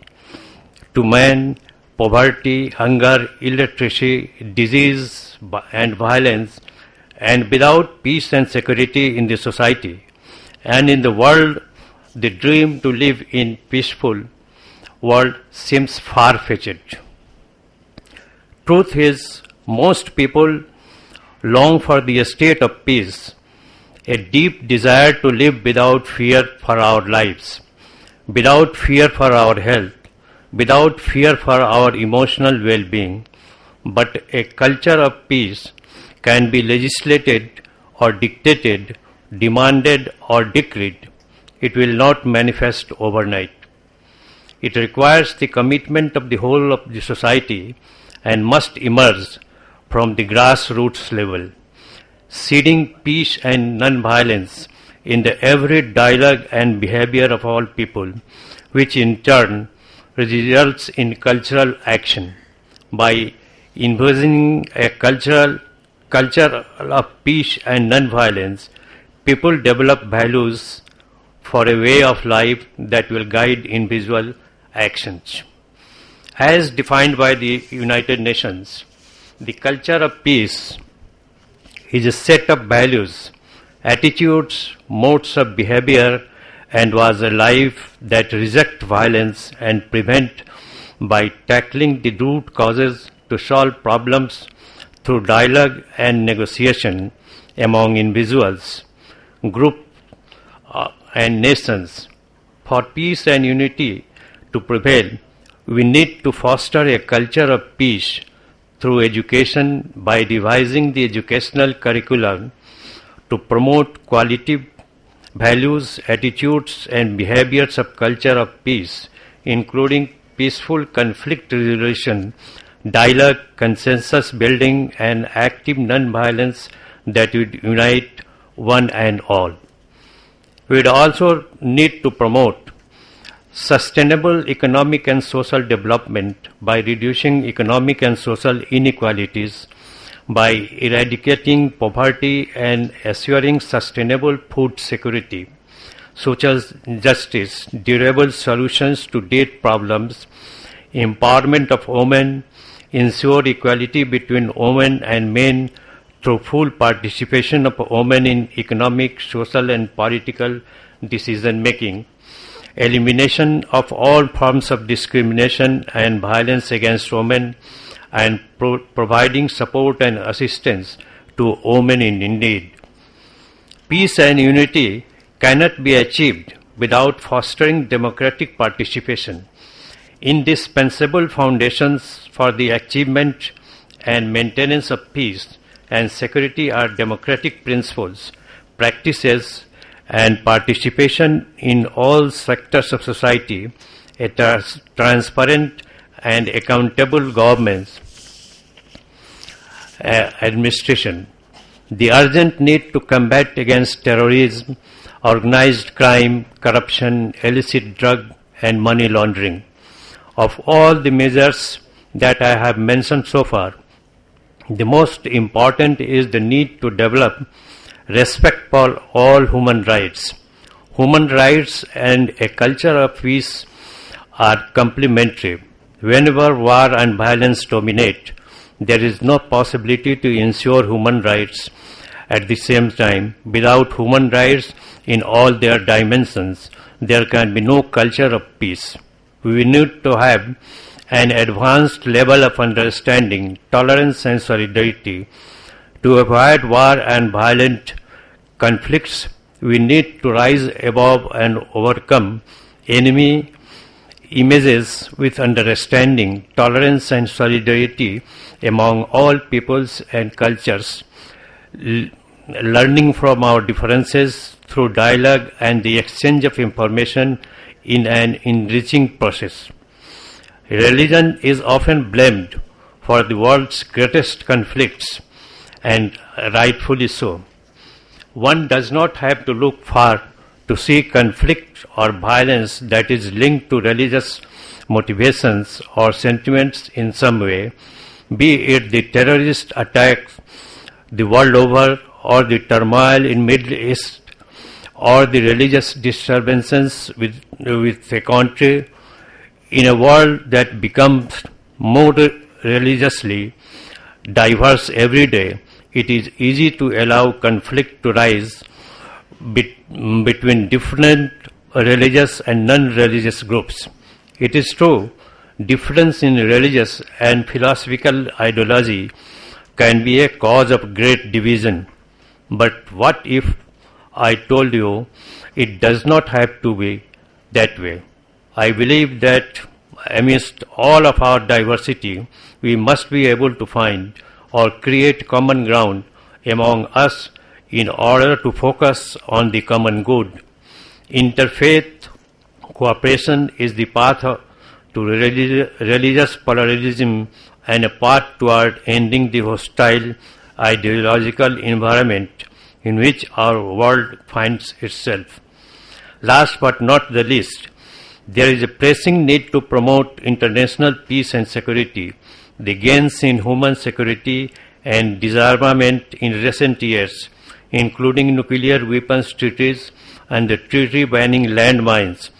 to man, poverty, hunger, illiteracy, disease, and violence, and without peace and security in the society and in the world, the dream to live in peaceful world seems far-fetched. Truth is, most people long for the state of peace, a deep desire to live without fear for our lives, without fear for our health, without fear for our emotional well-being. But a culture of peace can be legislated or dictated, demanded or decreed. It will not manifest overnight. It requires the commitment of the whole of the society and must emerge from the grassroots level, seeding peace and non-violence in the every dialogue and behavior of all people, which in turn results in cultural action. By envisioning a culture of peace and non-violence, people develop values for a way of life that will guide individual actions. As defined by the United Nations, the culture of peace is a set of values, attitudes, modes of behavior, and was a life that reject violence and prevent by tackling the root causes to solve problems through dialogue and negotiation among individuals, groups, and nations. For peace and unity to prevail, we need to foster a culture of peace through education by revising the educational curriculum to promote quality values, attitudes, and behaviors of culture of peace, including peaceful conflict resolution, dialogue, consensus building, and active non-violence that would unite one and all. We would also need to promote sustainable economic and social development by reducing economic and social inequalities, by eradicating poverty and assuring sustainable food security, social justice, durable solutions to debt problems, empowerment of women, ensure equality between women and men through full participation of women in economic, social, and political decision making, elimination of all forms of discrimination and violence against women, and providing support and assistance to women in need. Peace and unity cannot be achieved without fostering democratic participation. Indispensable foundations for the achievement and maintenance of peace and security are democratic principles, practices, and participation in all sectors of society, a transparent and accountable governments, administration, the urgent need to combat against terrorism, organized crime, corruption, illicit drug, and money laundering. Of all the measures that I have mentioned so far, the most important is the need to develop respect for all human rights. Human rights and a culture of peace are complementary. Whenever war and violence dominate, there is no possibility to ensure human rights at the same time. Without human rights in all their dimensions, there can be no culture of peace. We need to have an advanced level of understanding, tolerance, and solidarity. To avoid war and violent conflicts, we need to rise above and overcome enemy images with understanding, tolerance, and solidarity among all peoples and cultures, learning from our differences through dialogue and the exchange of information in an enriching process. Religion is often blamed for the world's greatest conflicts, and rightfully so. One does not have to look far to see conflict or violence that is linked to religious motivations or sentiments in some way, be it the terrorist attacks the world over, or the turmoil in Middle East, or the religious disturbances with a country. In a world that becomes more religiously diverse every day, it is easy to allow conflict to rise between different religious and non-religious groups. It is true, difference in religious and philosophical ideology can be a cause of great division. But what if I told you it does not have to be that way? I believe that amidst all of our diversity, we must be able to find or create common ground among us in order to focus on the common good. Interfaith cooperation is the path to religious pluralism and a path toward ending the hostile ideological environment in which our world finds itself. Last but not the least, there is a pressing need to promote international peace and security. The gains in human security and disarmament in recent years including nuclear weapons treaties and the treaty banning landmines,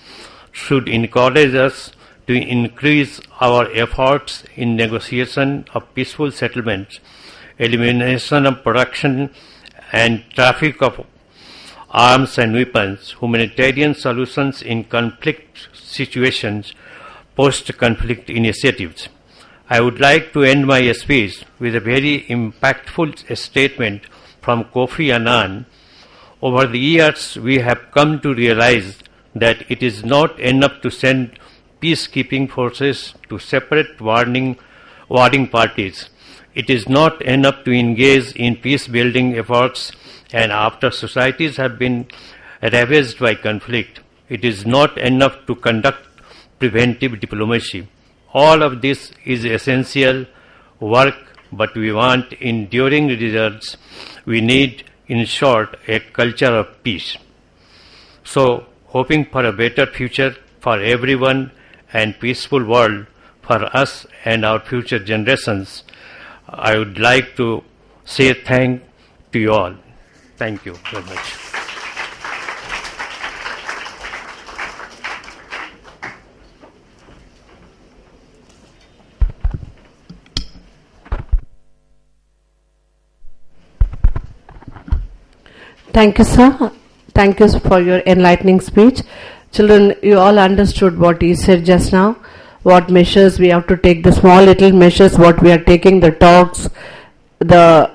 should encourage us to increase our efforts in negotiation of peaceful settlements, elimination of production and traffic of arms and weapons, humanitarian solutions in conflict situations, post-conflict initiatives. I would like to end my speech with a very impactful statement from Kofi Annan. Over the years, we have come to realize that it is not enough to send peacekeeping forces to separate warring parties. It is not enough to engage in peace-building efforts and after societies have been ravaged by conflict. It is not enough to conduct preventive diplomacy. All of this is essential work, but we want enduring results. We need, in short, a culture of peace. So, hoping for a better future for everyone and peaceful world for us and our future generations, I would like to say thank to you all. Thank you very much. Thank you, sir. Thank you for your enlightening speech. Children, you all understood what he said just now, what measures we have to take, the small little measures what we are taking, the talks, the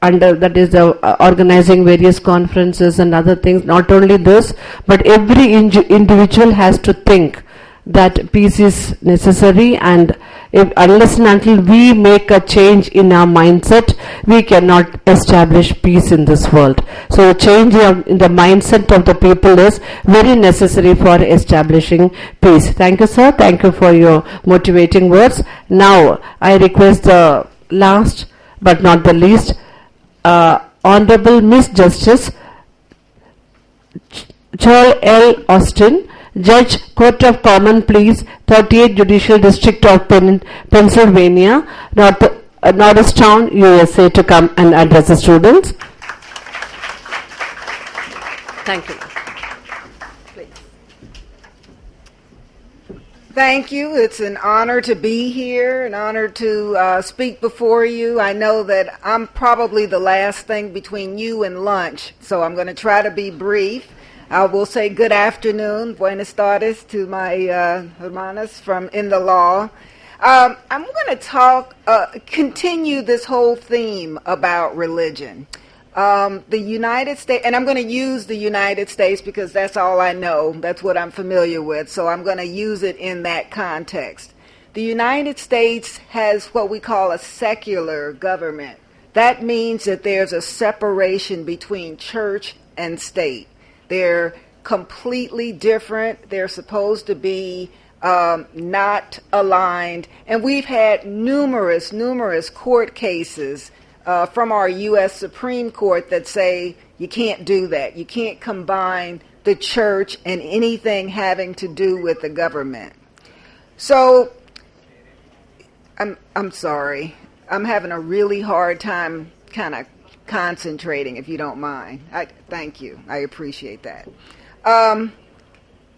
organizing various conferences and other things. Not only this, but every individual has to think that peace is necessary, and unless and until we make a change in our mindset, we cannot establish peace in this world. So change in the mindset of the people is very necessary for establishing peace. Thank you, sir. Thank you for your motivating words. Now, I request the last but not the least, Honorable Miss Justice Charles L. Austin, Judge, Court of Common Pleas, 38th Judicial District of Pennsylvania, Norristown, USA, to come and address the students. Thank you. Please. Thank you. It's an honor to be here, an honor to speak before you. I know that I'm probably the last thing between you and lunch, so I'm going to try to be brief. I will say good afternoon, buenas tardes, to my hermanas from in the law. I'm going to continue this whole theme about religion. The United States, and I'm going to use the United States because that's all I know. That's what I'm familiar with, so I'm going to use it in that context. The United States has what we call a secular government. That means that there's a separation between church and state. They're completely different. They're supposed to be not aligned. And we've had numerous court cases from our U.S. Supreme Court that say you can't do that. You can't combine the church and anything having to do with the government. So I'm sorry. I'm having a really hard time kind of concentrating, if you don't mind. Thank you. I appreciate that.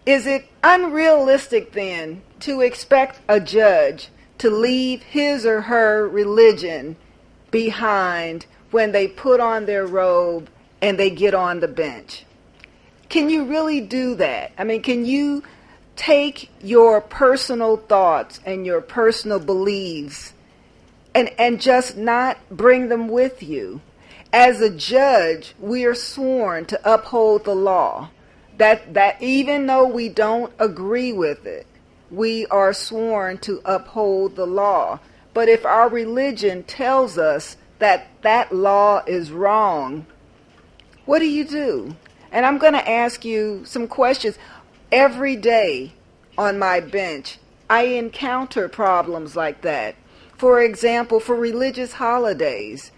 Is it unrealistic then to expect a judge to leave his or her religion behind when they put on their robe and they get on the bench? Can you really do that? I mean, can you take your personal thoughts and your personal beliefs and just not bring them with you? As a judge, we are sworn to uphold the law. That even though we don't agree with it, we are sworn to uphold the law. But if our religion tells us that that law is wrong, what do you do? And I'm going to ask you some questions. Every day on my bench, I encounter problems like that. For example, for religious holidays,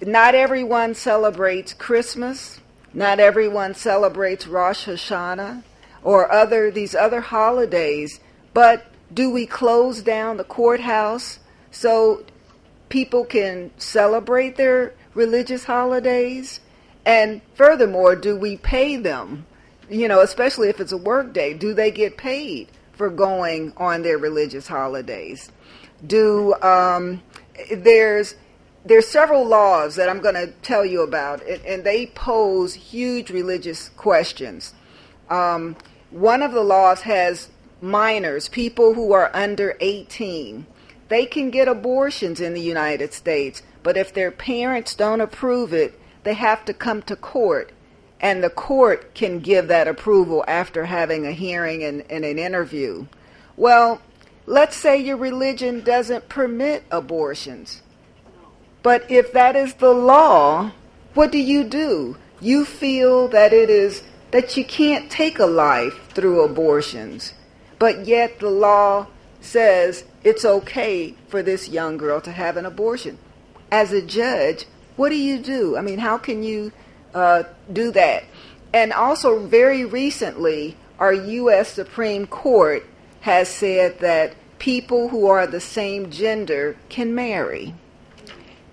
not everyone celebrates Christmas. Not everyone celebrates Rosh Hashanah or these other holidays. But do we close down the courthouse so people can celebrate their religious holidays? And furthermore, do we pay them? You know, especially if it's a work day, do they get paid for going on their religious holidays? There's several laws that I'm going to tell you about, and they pose huge religious questions. One of the laws has minors, people who are under 18. They can get abortions in the United States, but if their parents don't approve it, they have to come to court, and the court can give that approval after having a hearing and an interview. Well, let's say your religion doesn't permit abortions. But if that is the law, what do? You feel that that you can't take a life through abortions, but yet the law says it's okay for this young girl to have an abortion. As a judge, what do? I mean, how can you do that? And also, very recently, our U.S. Supreme Court has said that people who are the same gender can marry.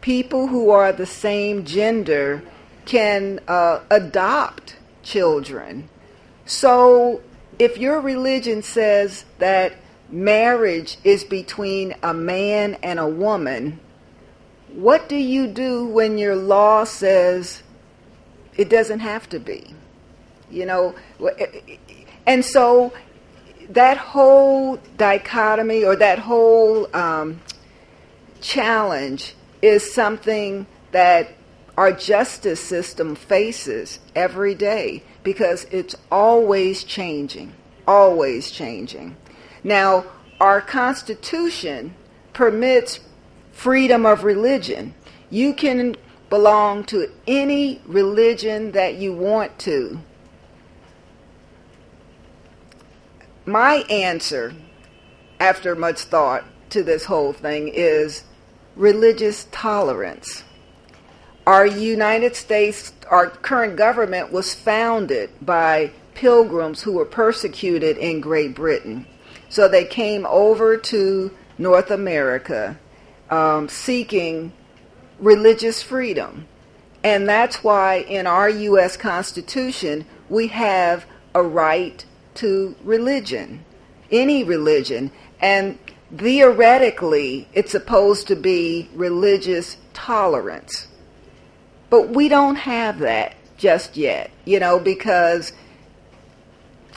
People who are the same gender can adopt children. So if your religion says that marriage is between a man and a woman, what do you do when your law says it doesn't have to be? You know, and so that whole dichotomy, or that whole challenge, is something that our justice system faces every day, because it's always changing, always changing. Now, our Constitution permits freedom of religion. You can belong to any religion that you want to. My answer, after much thought, to this whole thing is religious tolerance. Our United States, our current government was founded by pilgrims who were persecuted in Great Britain. So they came over to North America seeking religious freedom. And that's why in our U.S. Constitution we have a right to religion, any religion. And theoretically it's supposed to be religious tolerance. But we don't have that just yet, you know, because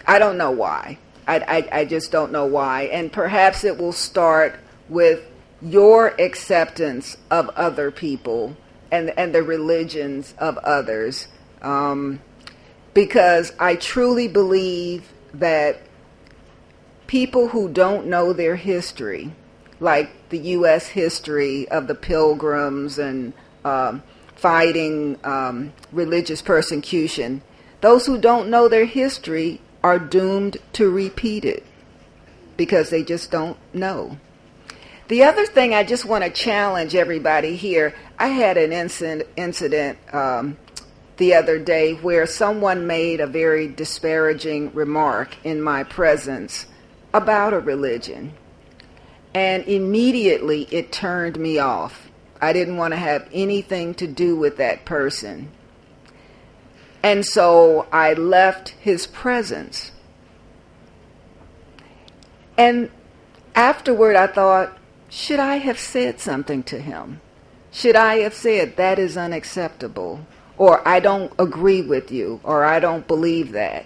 I don't know why. I just don't know why. And perhaps it will start with your acceptance of other people and the religions of others. Because I truly believe that people who don't know their history, like the U.S. history of the Pilgrims and fighting religious persecution, those who don't know their history are doomed to repeat it because they just don't know. The other thing I just want to challenge everybody here, I had an incident the other day where someone made a very disparaging remark in my presence about a religion, and immediately it turned me off. I didn't want to have anything to do with that person. And so I left his presence. And afterward I thought, should I have said something to him? Should I have said, that is unacceptable, or I don't agree with you, or I don't believe that?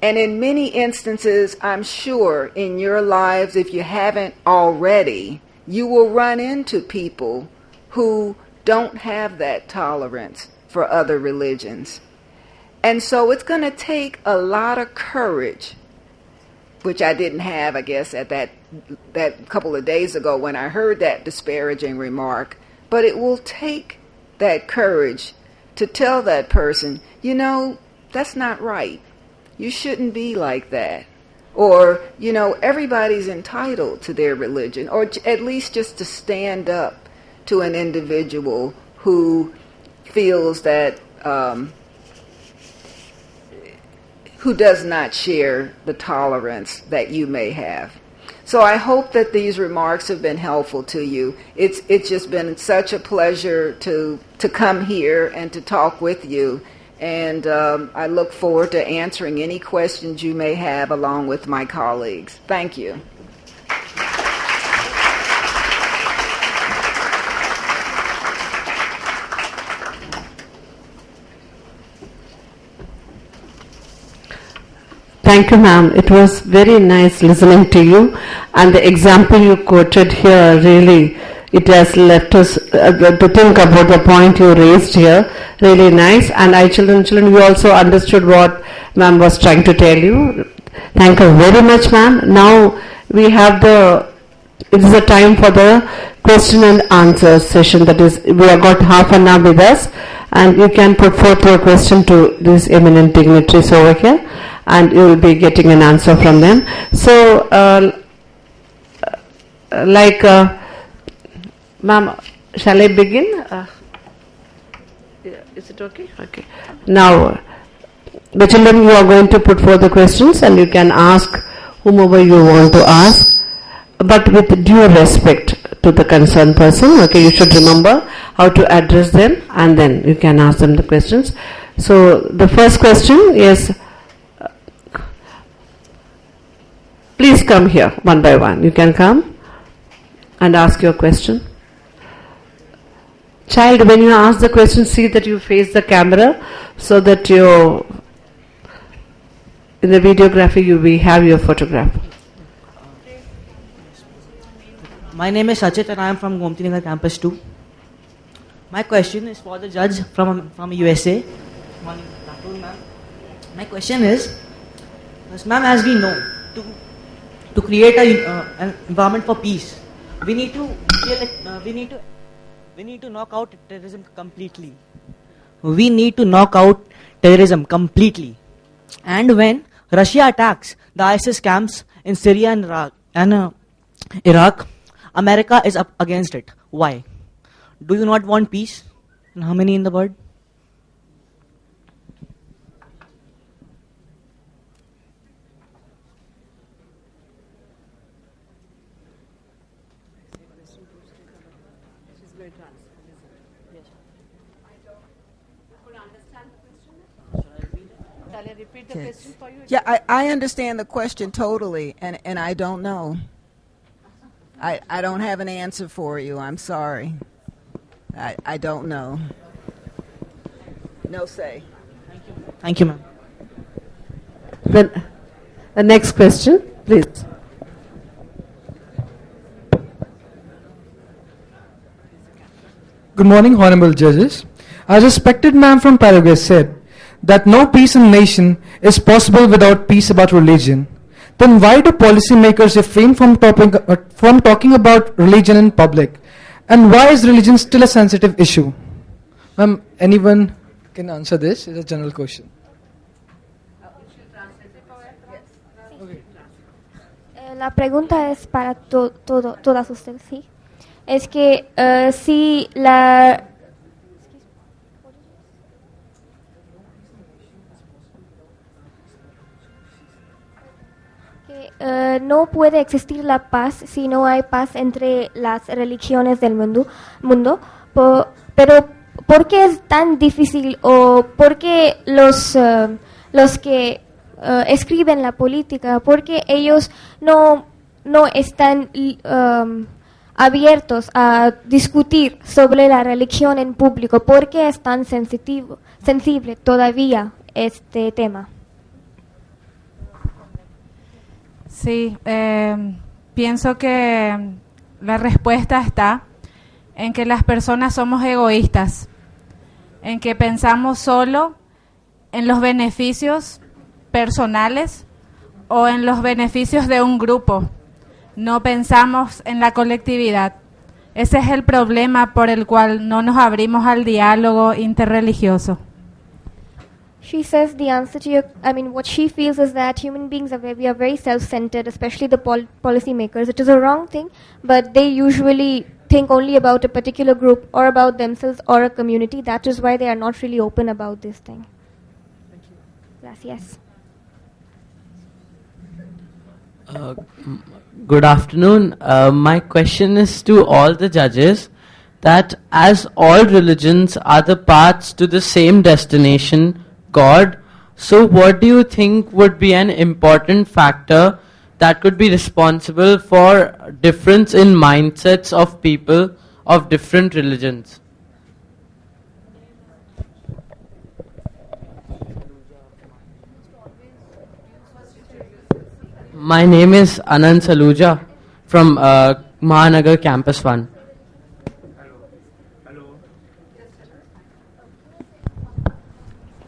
And in many instances, I'm sure in your lives, if you haven't already, you will run into people who don't have that tolerance for other religions. And so it's going to take a lot of courage, which I didn't have, I guess, at that couple of days ago when I heard that disparaging remark. But it will take that courage to tell that person, you know, that's not right. You shouldn't be like that. Or, you know, everybody's entitled to their religion, or at least just to stand up to an individual who feels that, who does not share the tolerance that you may have. So I hope that these remarks have been helpful to you. It's just been such a pleasure to come here and to talk with you. And I look forward to answering any questions you may have along with my colleagues. Thank you. Thank you, ma'am. It was very nice listening to you, and the example you quoted here really, it has left us to think about the point you raised here. Really nice. And children, you also understood what ma'am was trying to tell you. Thank you very much, ma'am. Now we have it is a time for the question and answer session. That is, we have got half an hour with us, and you can put forth your question to these eminent dignitaries over here, and you will be getting an answer from them. So, ma'am, shall I begin? Is it okay? Okay. Now, the children, you are going to put forth the questions, and you can ask whomever you want to ask, but with due respect to the concerned person. Okay, you should remember how to address them, and then you can ask them the questions. So, the first question is, please come here one by one. You can come and ask your question. Child, when you ask the question, see that you face the camera so that in the videography we have your photograph. My name is Sachit and I am from Gomti Nagar Campus 2. My question is for the judge from USA. My question is, ma'am, as we know, to create an environment for peace, we need to knock out terrorism completely. We need to knock out terrorism completely. And when Russia attacks the ISIS camps in Syria and Iraq, America is up against it. Why? Do you not want peace? And how many in the world? Repeat the question for you? Yeah, I understand the question totally, and I don't know. I don't have an answer for you. I'm sorry. I don't know. No say. Thank you, ma'am. The next question, please. Good morning, honorable judges. Our respected ma'am from Paraguay said that no peace in nation is possible without peace about religion. Then why do policymakers refrain from talking about religion in public? And why is religion still a sensitive issue? Ma'am, anyone can answer this? It's a general question. La pregunta es para todas ustedes, ¿sí? Es que si la... no puede existir la paz si no hay paz entre las religiones del mundo. Pero ¿por qué es tan difícil o por qué los que escriben la política, por qué ellos no están abiertos a discutir sobre la religión en público? ¿Por qué es tan sensible todavía este tema? Sí, pienso que la respuesta está en que las personas somos egoístas, en que pensamos solo en los beneficios personales o en los beneficios de un grupo. No pensamos en la colectividad. Ese es el problema por el cual no nos abrimos al diálogo interreligioso. She says the answer to what she feels is that human beings we are very self-centered, especially the policymakers. It is a wrong thing, but they usually think only about a particular group or about themselves or a community. That is why they are not really open about this thing. Thank you. Gracias. Uh, m- Good afternoon. My question is to all the judges that as all religions are the paths to the same destination, God, so what do you think would be an important factor that could be responsible for difference in mindsets of people of different religions? My name is Anand Saluja from Mahanagar Campus 1.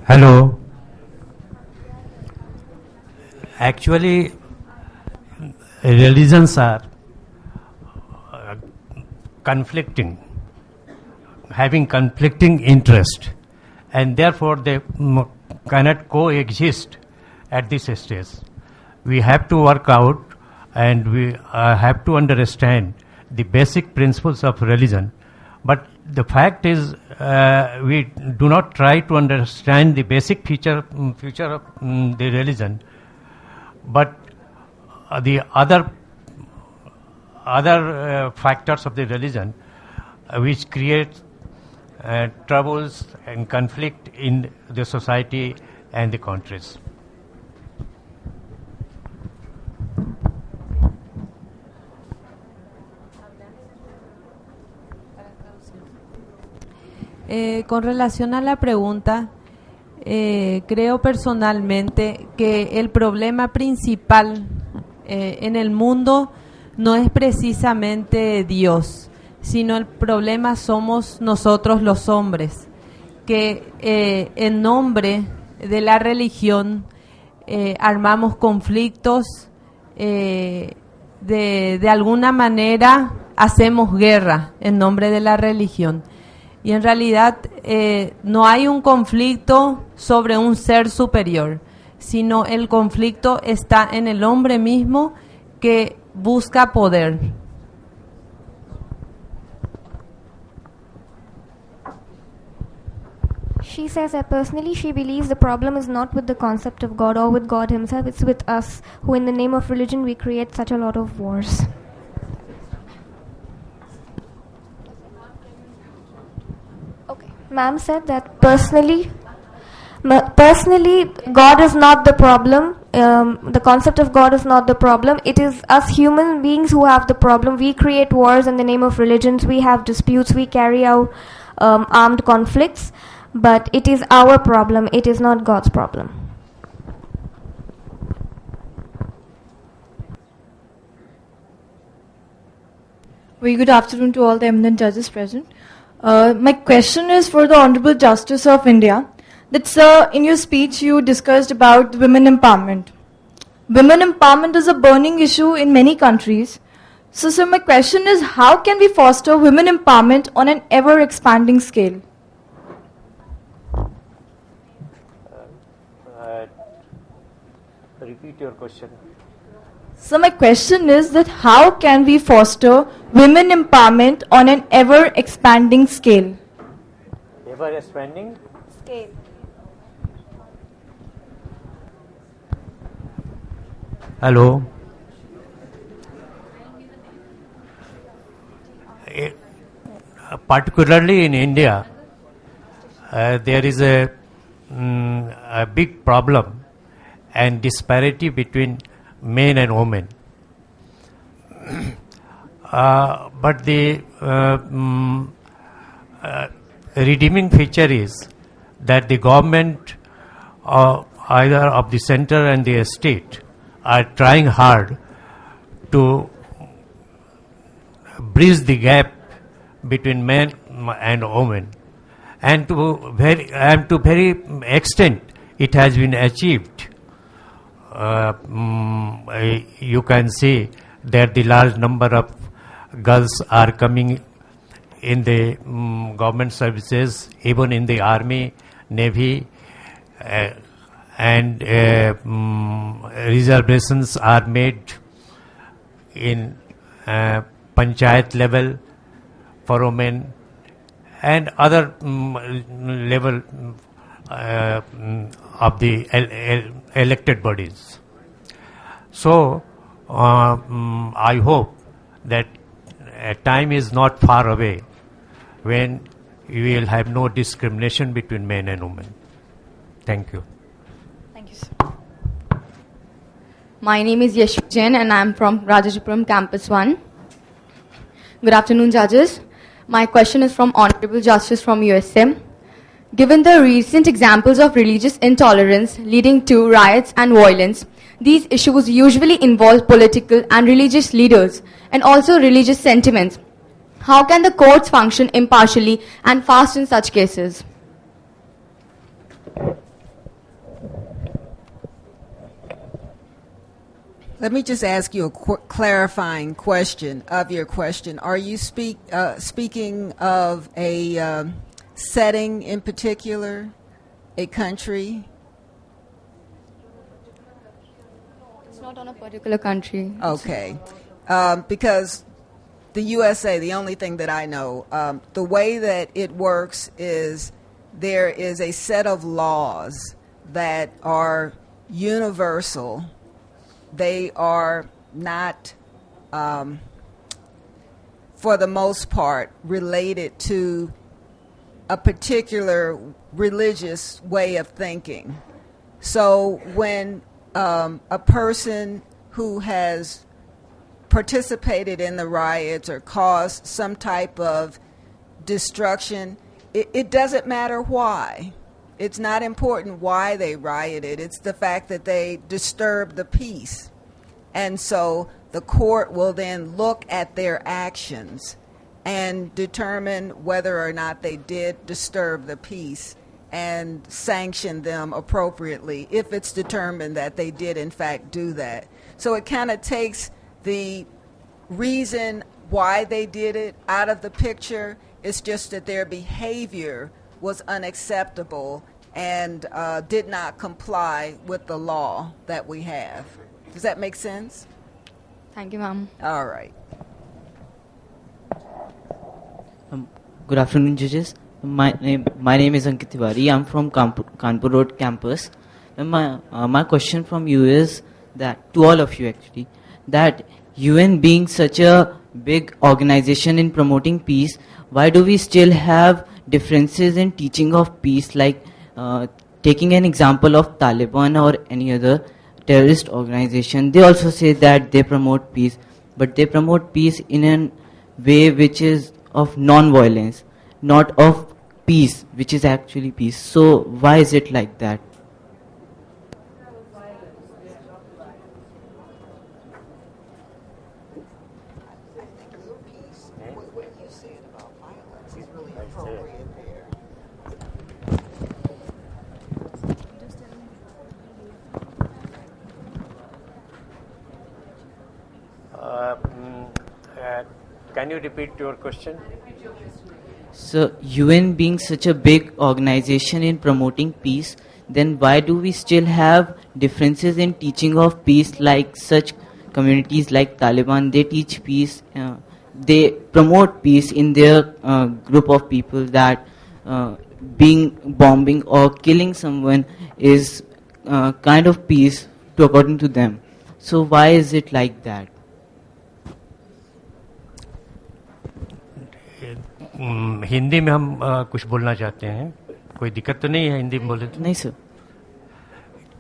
Hello. Actually, religions are conflicting, having conflicting interest, and therefore they cannot coexist at this stage. We have to work out and we have to understand the basic principles of religion. But the fact is, we do not try to understand the basic feature of the religion, but the other factors of the religion which create troubles and conflict in the society and the countries. Con relación a la pregunta, creo personalmente que el problema principal en el mundo no es precisamente Dios, sino el problema somos nosotros los hombres, que en nombre de la religión armamos conflictos, de alguna manera hacemos guerra en nombre de la religión. Y en realidad no hay un conflicto sobre un ser superior, sino el conflicto está en el hombre mismo que busca poder. She says that personally she believes the problem is not with the concept of God or with God himself, it's with us who in the name of religion we create such a lot of wars. Okay. Ma'am said that personally God is not the problem. The concept of God is not the problem. It is us human beings who have the problem. We create wars in the name of religions. We have disputes. We carry out armed conflicts. But it is our problem. It is not God's problem. Very good afternoon to all the eminent judges present. My question is for the Honorable Justice of India. That, sir, in your speech you discussed about women empowerment. Women empowerment is a burning issue in many countries. So, sir, my question is, how can we foster women empowerment on an ever-expanding scale? Repeat your question. So my question is that how can we foster women empowerment on an ever-expanding scale? Ever-expanding? Scale. Hello. Particularly in India, there is a big problem and disparity between men and women. But the redeeming feature is that the government, either of the center and the state, are trying hard to bridge the gap between men and women, and to very extent it has been achieved. You can see that the large number of girls are coming in the government services, even in the army, navy, and reservations are made in panchayat level for women and other level of the elected bodies. So I hope that time is not far away when we will have no discrimination between men and women. Thank you. Thank you, sir. My name is Yashu Jain and I'm from Rajajipuram Campus 1. Good afternoon, judges. My question is from Honorable Justice from USM. Given the recent examples of religious intolerance leading to riots and violence, these issues usually involve political and religious leaders and also religious sentiments. How can the courts function impartially and fast in such cases? Let me just ask you a clarifying question of your question. Are you speaking of a setting in particular, a country? It's not on a particular country. Okay. Because the USA, the only thing that I know, the way that it works is there is a set of laws that are universal. They are not, for the most part, related to a particular religious way of thinking. So when a person who has participated in the riots or caused some type of destruction, it doesn't matter why. It's not important why they rioted. It's the fact that they disturbed the peace. And so the court will then look at their actions and determine whether or not they did disturb the peace and sanction them appropriately if it's determined that they did in fact do that. So it kind of takes the reason why they did it out of the picture. It's just that their behavior was unacceptable and did not comply with the law that we have. Does that make sense? Thank you, ma'am. All right. Good afternoon, judges. My name is Ankit Tiwari. I'm from Kanpur Road campus. And my question from you is that, to all of you actually, that UN being such a big organization in promoting peace, why do we still have differences in teaching of peace, like taking an example of Taliban or any other terrorist organization? They also say that they promote peace, but they promote peace in a way which is of non-violence, not of peace, which is actually peace. So why is it like that? Can you repeat your question? So UN being such a big organization in promoting peace, then why do we still have differences in teaching of peace, like such communities like Taliban? They teach peace, they promote peace in their group of people, that bombing or killing someone is kind of peace according to them. So why is it like that? Hindi में हम कुछ बोलना चाहते हैं, कोई दिक्कत तो नहीं है हिंदी में बोले तो? नहीं सर.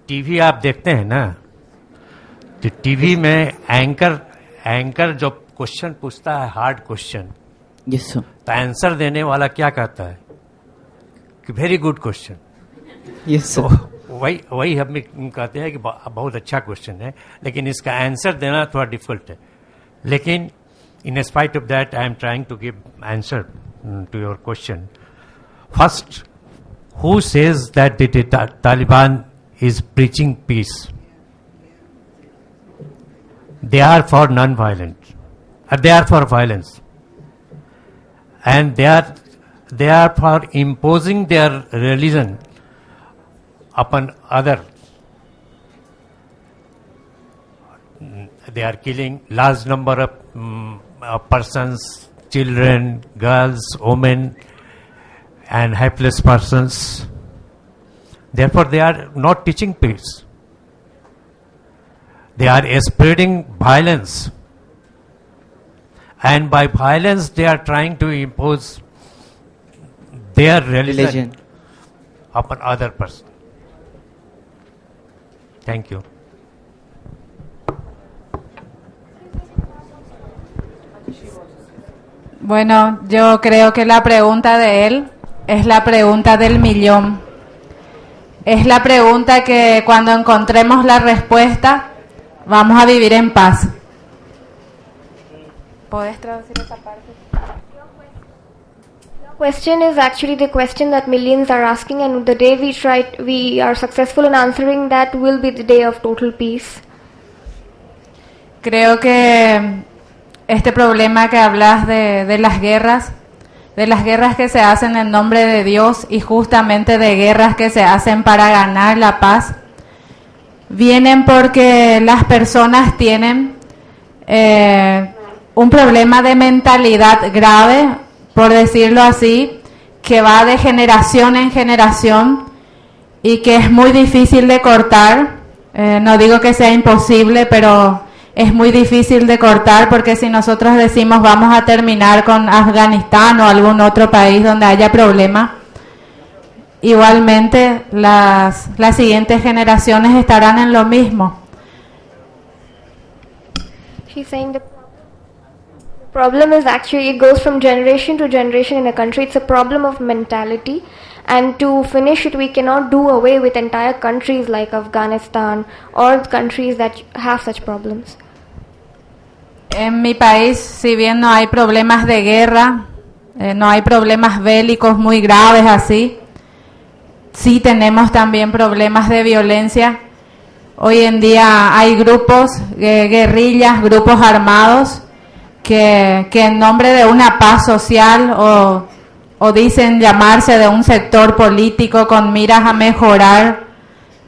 टीवी आप देखते हैं ना, तो टीवी में एंकर जो क्वेश्चन पूछता है, हार्ड क्वेश्चन, यस सर, तो आंसर देने वाला क्या कहता है कि very good question. Yes sir. तो वही हम कहते हैं कि बहुत अच्छा क्वेश्चन है, लेकिन इसका आंसर देना थोड़ा डिफिकल्ट है. लेकिन in spite of that, I am trying to give answer to your question. First, who says that the Taliban is preaching peace? They are for non-violent. They are for violence. And they are for imposing their religion upon other. They are killing large number of persons, children, girls, women, and helpless persons. Therefore, they are not teaching peace. They are spreading violence. And by violence, they are trying to impose their religion upon other person. Thank you. Bueno, yo creo que la pregunta de él es la pregunta del millón. Es la pregunta que cuando encontremos la respuesta vamos a vivir en paz. ¿Puedes traducir esa parte? Question is actually the question that millions are asking, and the day we are successful in answering that will be the day of total peace. Creo que este problema que hablas de las guerras que se hacen en nombre de Dios y justamente de guerras que se hacen para ganar la paz, vienen porque las personas tienen un problema de mentalidad grave, por decirlo así, que va de generación en generación y que es muy difícil de cortar. No digo que sea imposible, pero es muy difícil de cortar, porque si nosotros decimos vamos a terminar con Afganistán o algún otro país donde haya problemas, igualmente las siguientes generaciones estarán en lo mismo. She's saying the problem is actually it goes from generation to generation in a country. It's a problem of mentality, and to finish it we cannot do away with entire countries like Afghanistan or countries that have such problems. En mi país, si bien no hay problemas de guerra, no hay problemas bélicos muy graves así, sí tenemos también problemas de violencia. Hoy en día hay grupos, guerrillas, grupos armados que en nombre de una paz social o dicen llamarse de un sector político con miras a mejorar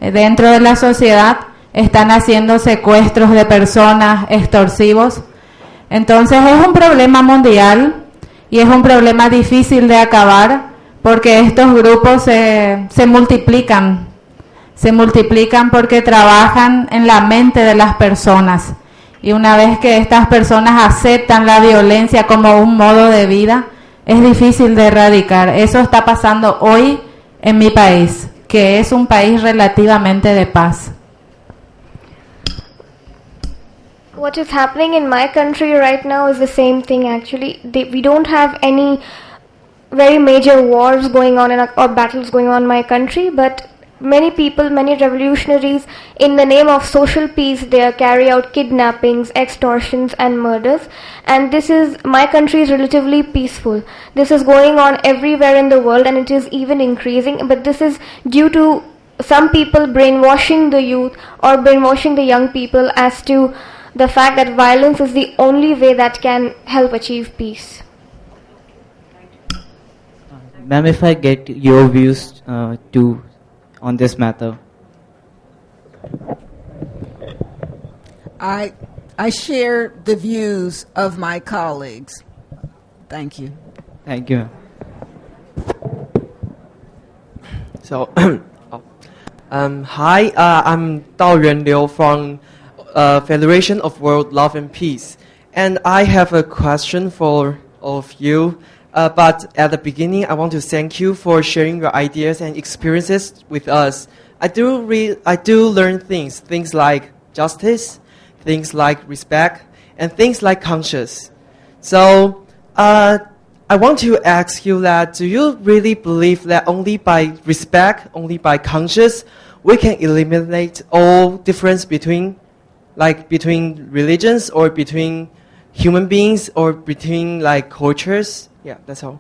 dentro de la sociedad, están haciendo secuestros de personas, extorsivos. Entonces es un problema mundial y es un problema difícil de acabar, porque estos grupos se multiplican porque trabajan en la mente de las personas, y una vez que estas personas aceptan la violencia como un modo de vida, es difícil de erradicar. Eso está pasando hoy en mi país, que es un país relativamente de paz. What is happening in my country right now is the same thing actually. We don't have any very major wars going on or battles going on in my country, but many people, many revolutionaries, in the name of social peace, they carry out kidnappings, extortions and murders. And my country is relatively peaceful. This is going on everywhere in the world, and it is even increasing, but this is due to some people brainwashing the youth or brainwashing the young people as to the fact that violence is the only way that can help achieve peace. Ma'am, if I get your views too on this matter. I share the views of my colleagues. Thank you. Thank you. So, hi, I'm Dao Yuan Liu from Federation of World Love and Peace, and I have a question for all of you. But at the beginning, I want to thank you for sharing your ideas and experiences with us. I do learn things like justice, things like respect, and things like conscience. So, I want to ask you that: do you really believe that only by respect, only by conscience, we can eliminate all difference between religions or between human beings or between cultures? Yeah, that's all.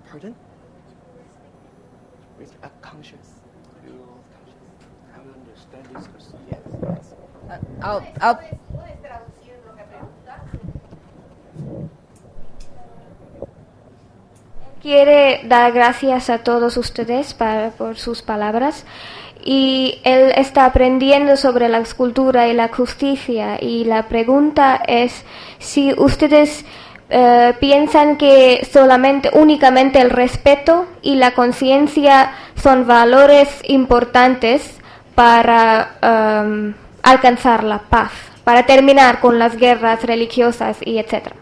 Pardon? Conscious. I don't understand this question. Yes. I'll Quiere dar gracias a todos ustedes por sus palabras, y él está aprendiendo sobre la cultura y la justicia, y la pregunta es si ustedes piensan que únicamente el respeto y la conciencia son valores importantes para alcanzar la paz, para terminar con las guerras religiosas y etc.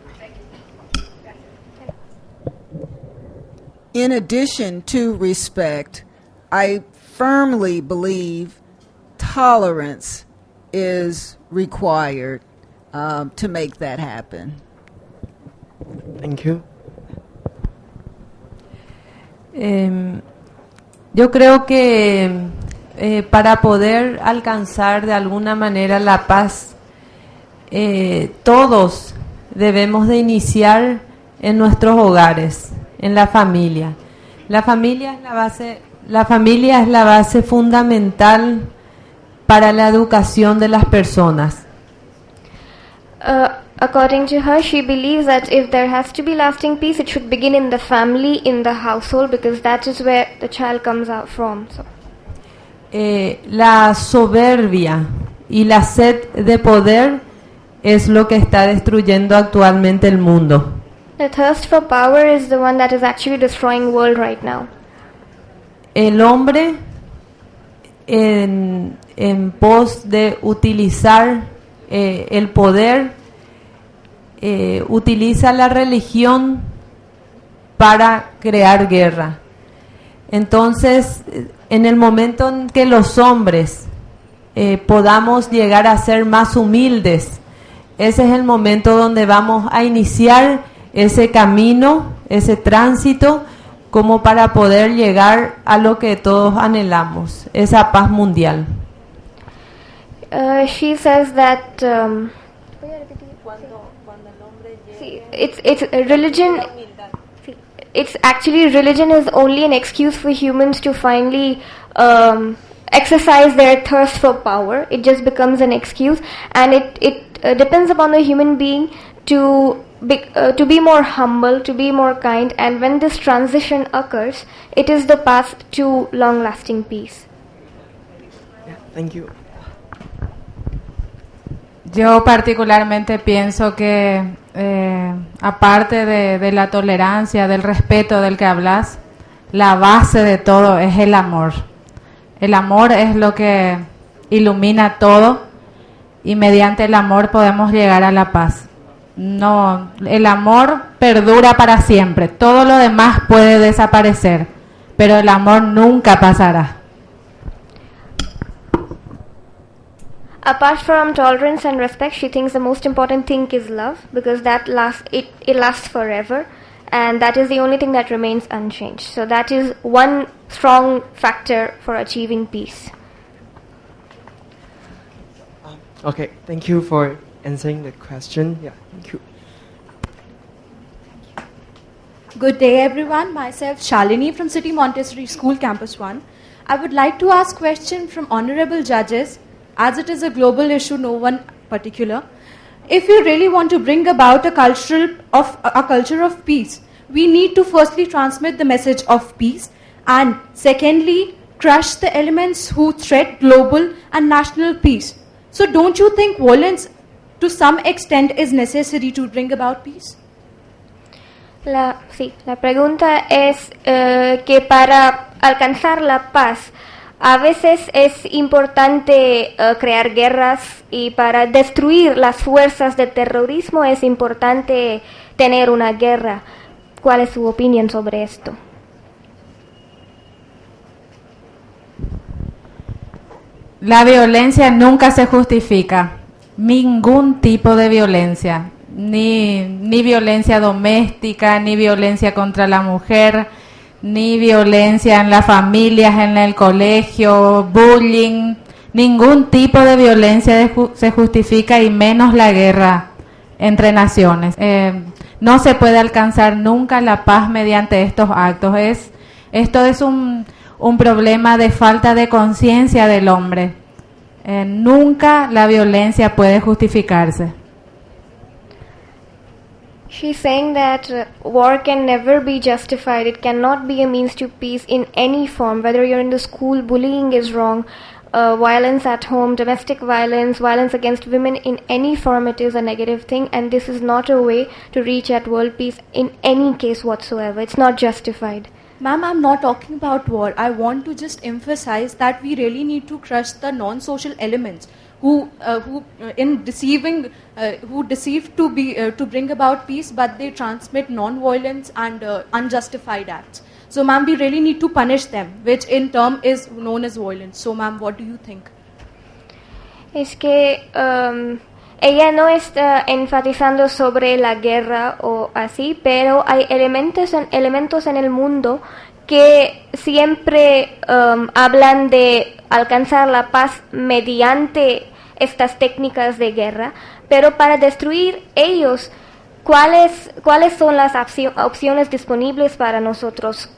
In addition to respect, I firmly believe tolerance is required to make that happen. Thank you. Yo creo que para poder alcanzar de alguna manera la paz, todos debemos de iniciar en nuestros hogares, en la familia. La familia es la base fundamental para la educación de las personas. According to her, she believes that if there has to be lasting peace, it should begin in the family, in the household, because that is where the child comes out from. So. La soberbia y la sed de poder es lo que está destruyendo actualmente el mundo. The thirst for power is the one that is actually destroying the world right now. El hombre, en pos de utilizar el poder, utiliza la religión para crear guerra. Entonces, en el momento en que los hombres podamos llegar a ser más humildes, ese es el momento donde vamos a iniciar ese camino, ese tránsito, como para poder llegar a lo que todos anhelamos, esa paz mundial. She says that it's religion. It's actually religion is only an excuse for humans to finally exercise their thirst for power. It just becomes an excuse, and it depends upon the human being to be more humble, to be more kind, and when this transition occurs, it is the path to long-lasting peace. Yeah, thank you. Yo particularmente pienso que aparte de la tolerancia, del respeto del que hablas, la base de todo es el amor. El amor es lo que ilumina todo y mediante el amor podemos llegar a la paz. No, el amor perdura para siempre. Todo lo demás puede desaparecer, pero el amor nunca pasará. Apart from tolerance and respect, she thinks the most important thing is love, because that it lasts forever, and that is the only thing that remains unchanged. So that is one strong factor for achieving peace. Okay, thank you for answering the question. Yeah, thank you. Good day, everyone. Myself, Shalini from City Montessori School, Campus 1. I would like to ask question from honorable judges, as it is a global issue, no one particular. If we really want to bring about a culture of peace, we need to firstly transmit the message of peace, and secondly, crush the elements who threat global and national peace. So don't you think violence to some extent is necessary to bring about peace? La pregunta es que para alcanzar la paz, a veces es importante crear guerras, y para destruir las fuerzas de terrorismo es importante tener una guerra. ¿Cuál es su opinión sobre esto? La violencia nunca se justifica, ningún tipo de violencia, ni violencia doméstica, ni violencia contra la mujer, ni violencia en las familias, en el colegio, bullying, ningún tipo de violencia se justifica, y menos la guerra entre naciones. No se puede alcanzar nunca la paz mediante estos actos. Esto es un problema de falta de conciencia del hombre. Nunca la violencia puede justificarse. She's saying that war can never be justified. It cannot be a means to peace in any form. Whether you're in the school, bullying is wrong. Violence at home, domestic violence, violence against women, in any form it is a negative thing, and this is not a way to reach at world peace in any case whatsoever. It's not justified. Ma'am, I'm not talking about war. I want to just emphasize that we really need to crush the non-social elements who deceive to bring about peace, but they transmit non-violence and unjustified acts. So, ma'am, we really need to punish them, which in term is known as violence. So, ma'am, what do you think? Es que ella no está enfatizando sobre la guerra o así, pero hay elementos en el mundo que siempre hablan de alcanzar la paz mediante estas técnicas de guerra, pero para destruir ellos, ¿cuáles son las opciones disponibles para nosotros?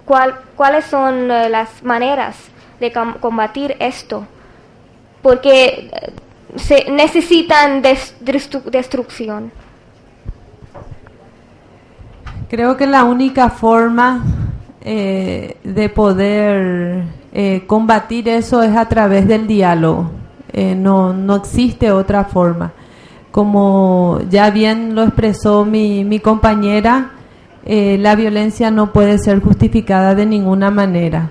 ¿Cuáles son las maneras de combatir esto? Porque se necesitan destrucción. Creo que la única forma de poder combatir eso es a través del diálogo. No existe otra forma. Como ya bien lo expresó mi compañera, la violencia no puede ser justificada de ninguna manera.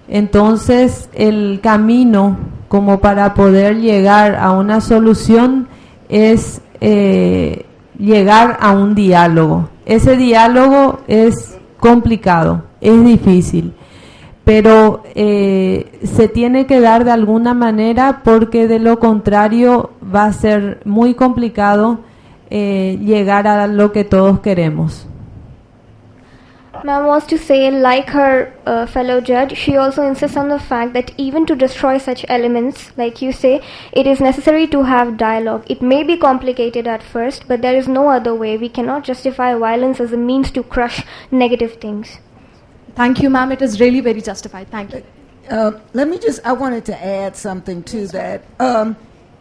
Entonces, el camino como para poder llegar a una solución es llegar a un diálogo. Ese diálogo es complicado, es difícil, pero se tiene que dar de alguna manera, porque de lo contrario va a ser muy complicado llegar a lo que todos queremos. Ma'am wants to say, like her fellow judge, she also insists on the fact that even to destroy such elements, like you say, it is necessary to have dialogue. It may be complicated at first, but there is no other way. We cannot justify violence as a means to crush negative things. Thank you, ma'am. It is really very justified. Thank you. I wanted to add something to that.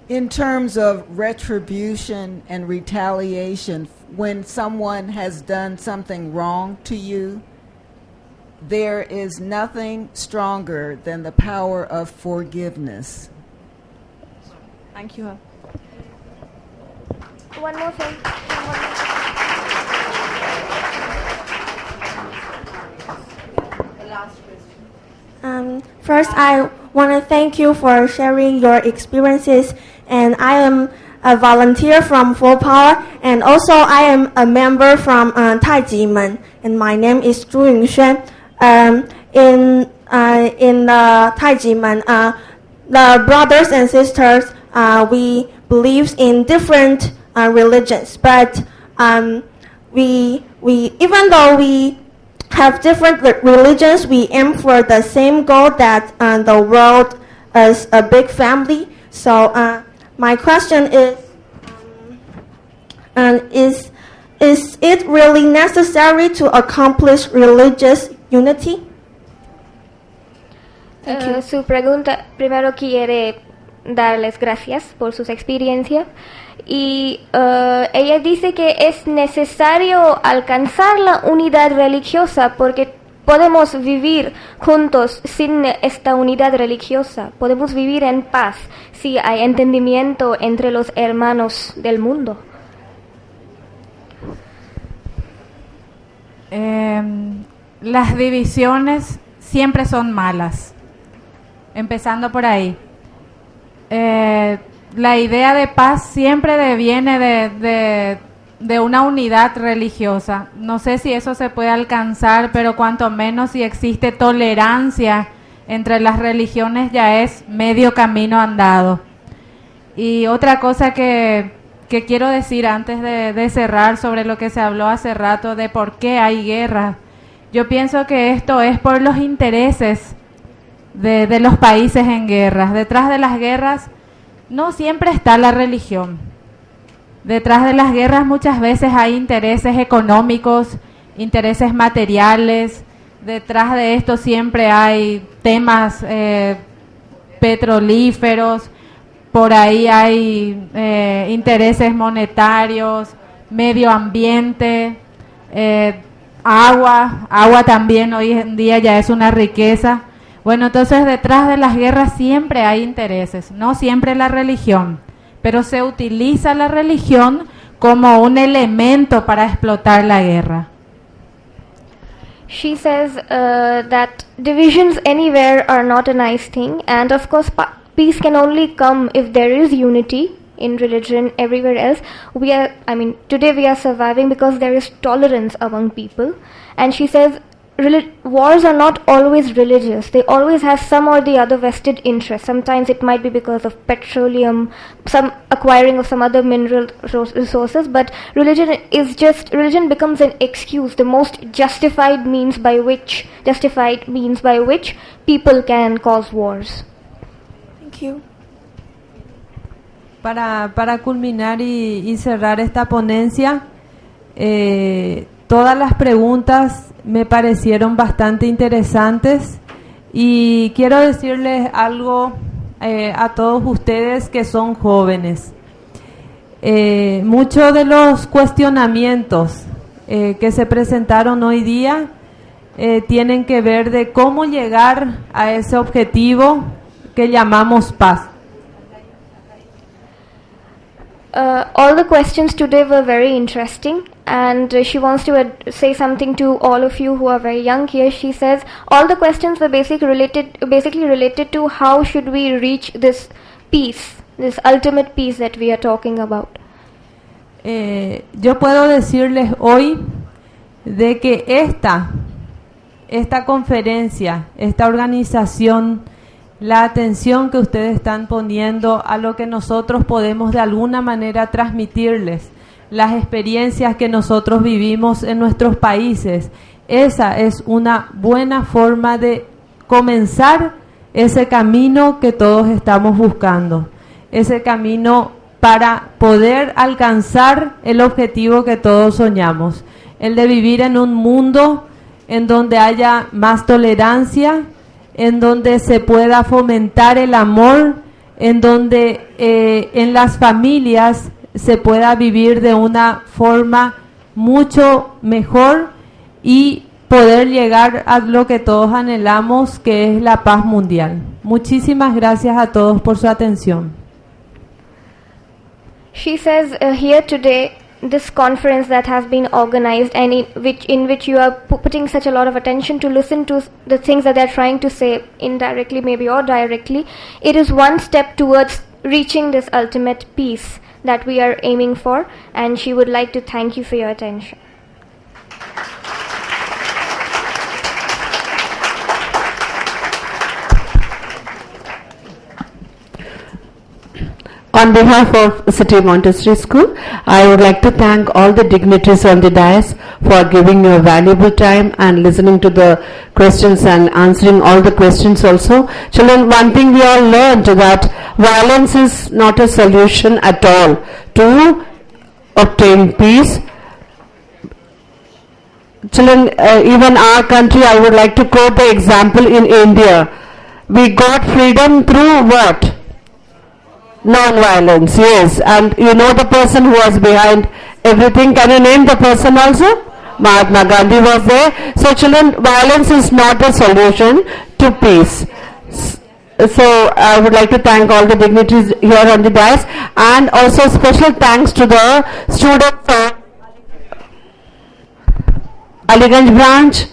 In terms of retribution and retaliation, when someone has done something wrong to you, there is nothing stronger than the power of forgiveness. Thank you. One more thing. First, I want to thank you for sharing your experiences, and I am a volunteer from Full Power, and also I am a member from Taijimen, and my name is Zhu Yingxuan. In Taijimen, the brothers and sisters, we believe in different religions, but we even though we have different religions, we aim for the same goal, that the world is a big family. So my question is it really necessary to accomplish religious unity? Su pregunta, primero quiere darles gracias por sus experiencias, y ella dice que es necesario alcanzar la unidad religiosa, porque podemos vivir juntos sin esta unidad religiosa. Podemos vivir en paz si hay entendimiento entre los hermanos del mundo. Las divisiones siempre son malas, empezando por ahí. La idea de paz siempre deviene de una unidad religiosa. No sé si eso se puede alcanzar, pero cuanto menos si existe tolerancia entre las religiones, ya es medio camino andado. Y otra cosa que quiero decir antes de cerrar sobre lo que se habló hace rato de por qué hay guerra. Yo pienso que esto es por los intereses de los países en guerras. Detrás de las guerras no siempre está la religión. Detrás de las guerras muchas veces hay intereses económicos, intereses materiales. Detrás de esto siempre hay temas petrolíferos. Por ahí hay intereses monetarios, medio ambiente, agua también hoy en día ya es una riqueza. Bueno, entonces detrás de las guerras siempre hay intereses, no siempre la religión, pero se utiliza la religión como un elemento para explotar la guerra. She says that divisions anywhere are not a nice thing, and of course peace can only come if there is unity in religion everywhere else. Today we are surviving because there is tolerance among people. And she says wars are not always religious. They always have some or the other vested interest. Sometimes it might be because of petroleum, some acquiring of some other mineral resources, but religion becomes an excuse, the most justified means by which people can cause wars. Thank you. Para culminar y cerrar esta ponencia, todas las preguntas me parecieron bastante interesantes y quiero decirles algo a todos ustedes que son jóvenes. Muchos de los cuestionamientos que se presentaron hoy día tienen que ver de cómo llegar a ese objetivo que llamamos paz. All the questions today were very interesting, and she wants to say something to all of you who are very young here. She says all the questions were basically related to how should we reach this peace, this ultimate peace that we are talking about. Yo puedo decirles hoy de que esta conferencia, esta organización, la atención que ustedes están poniendo a lo que nosotros podemos de alguna manera transmitirles, las experiencias que nosotros vivimos en nuestros países, esa es una buena forma de comenzar ese camino que todos estamos buscando, ese camino para poder alcanzar el objetivo que todos soñamos, el de vivir en un mundo en donde haya más tolerancia, en donde se pueda fomentar el amor, en donde en las familias se pueda vivir de una forma mucho mejor y poder llegar a lo que todos anhelamos, que es la paz mundial. Muchísimas gracias a todos por su atención. She says here today, this conference that has been organized and in which you are putting such a lot of attention to listen to the things that they are trying to say, indirectly maybe or directly, it is one step towards reaching this ultimate peace that we are aiming for, and she would like to thank you for your attention. On behalf of City Montessori School, I would like to thank all the dignitaries on the dais for giving your valuable time and listening to the questions and answering all the questions also. Children, one thing we all learned that violence is not a solution at all to obtain peace. Children, even our country, I would like to quote the example in India. We got freedom through what? Non-violence, yes. And you know the person who was behind everything. Can you name the person also? Mahatma Gandhi was there. So children, violence is not a solution to peace. So I would like to thank all the dignitaries here on the dais, and also special thanks to the students of Aliganj branch,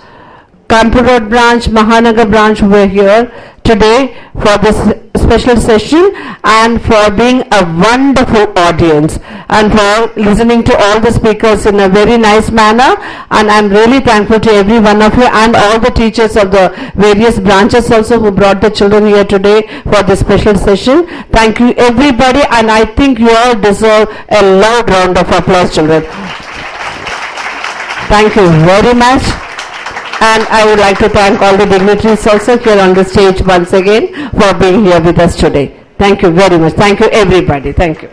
Kanpur Road branch, Mahanagar branch who were here today for this special session and for being a wonderful audience and for listening to all the speakers in a very nice manner. And I'm really thankful to every one of you and all the teachers of the various branches also who brought the children here today for this special session. Thank you everybody, and I think you all deserve a loud round of applause, children. Thank you very much. And I would like to thank all the dignitaries also here on the stage once again for being here with us today. Thank you very much. Thank you everybody. Thank you.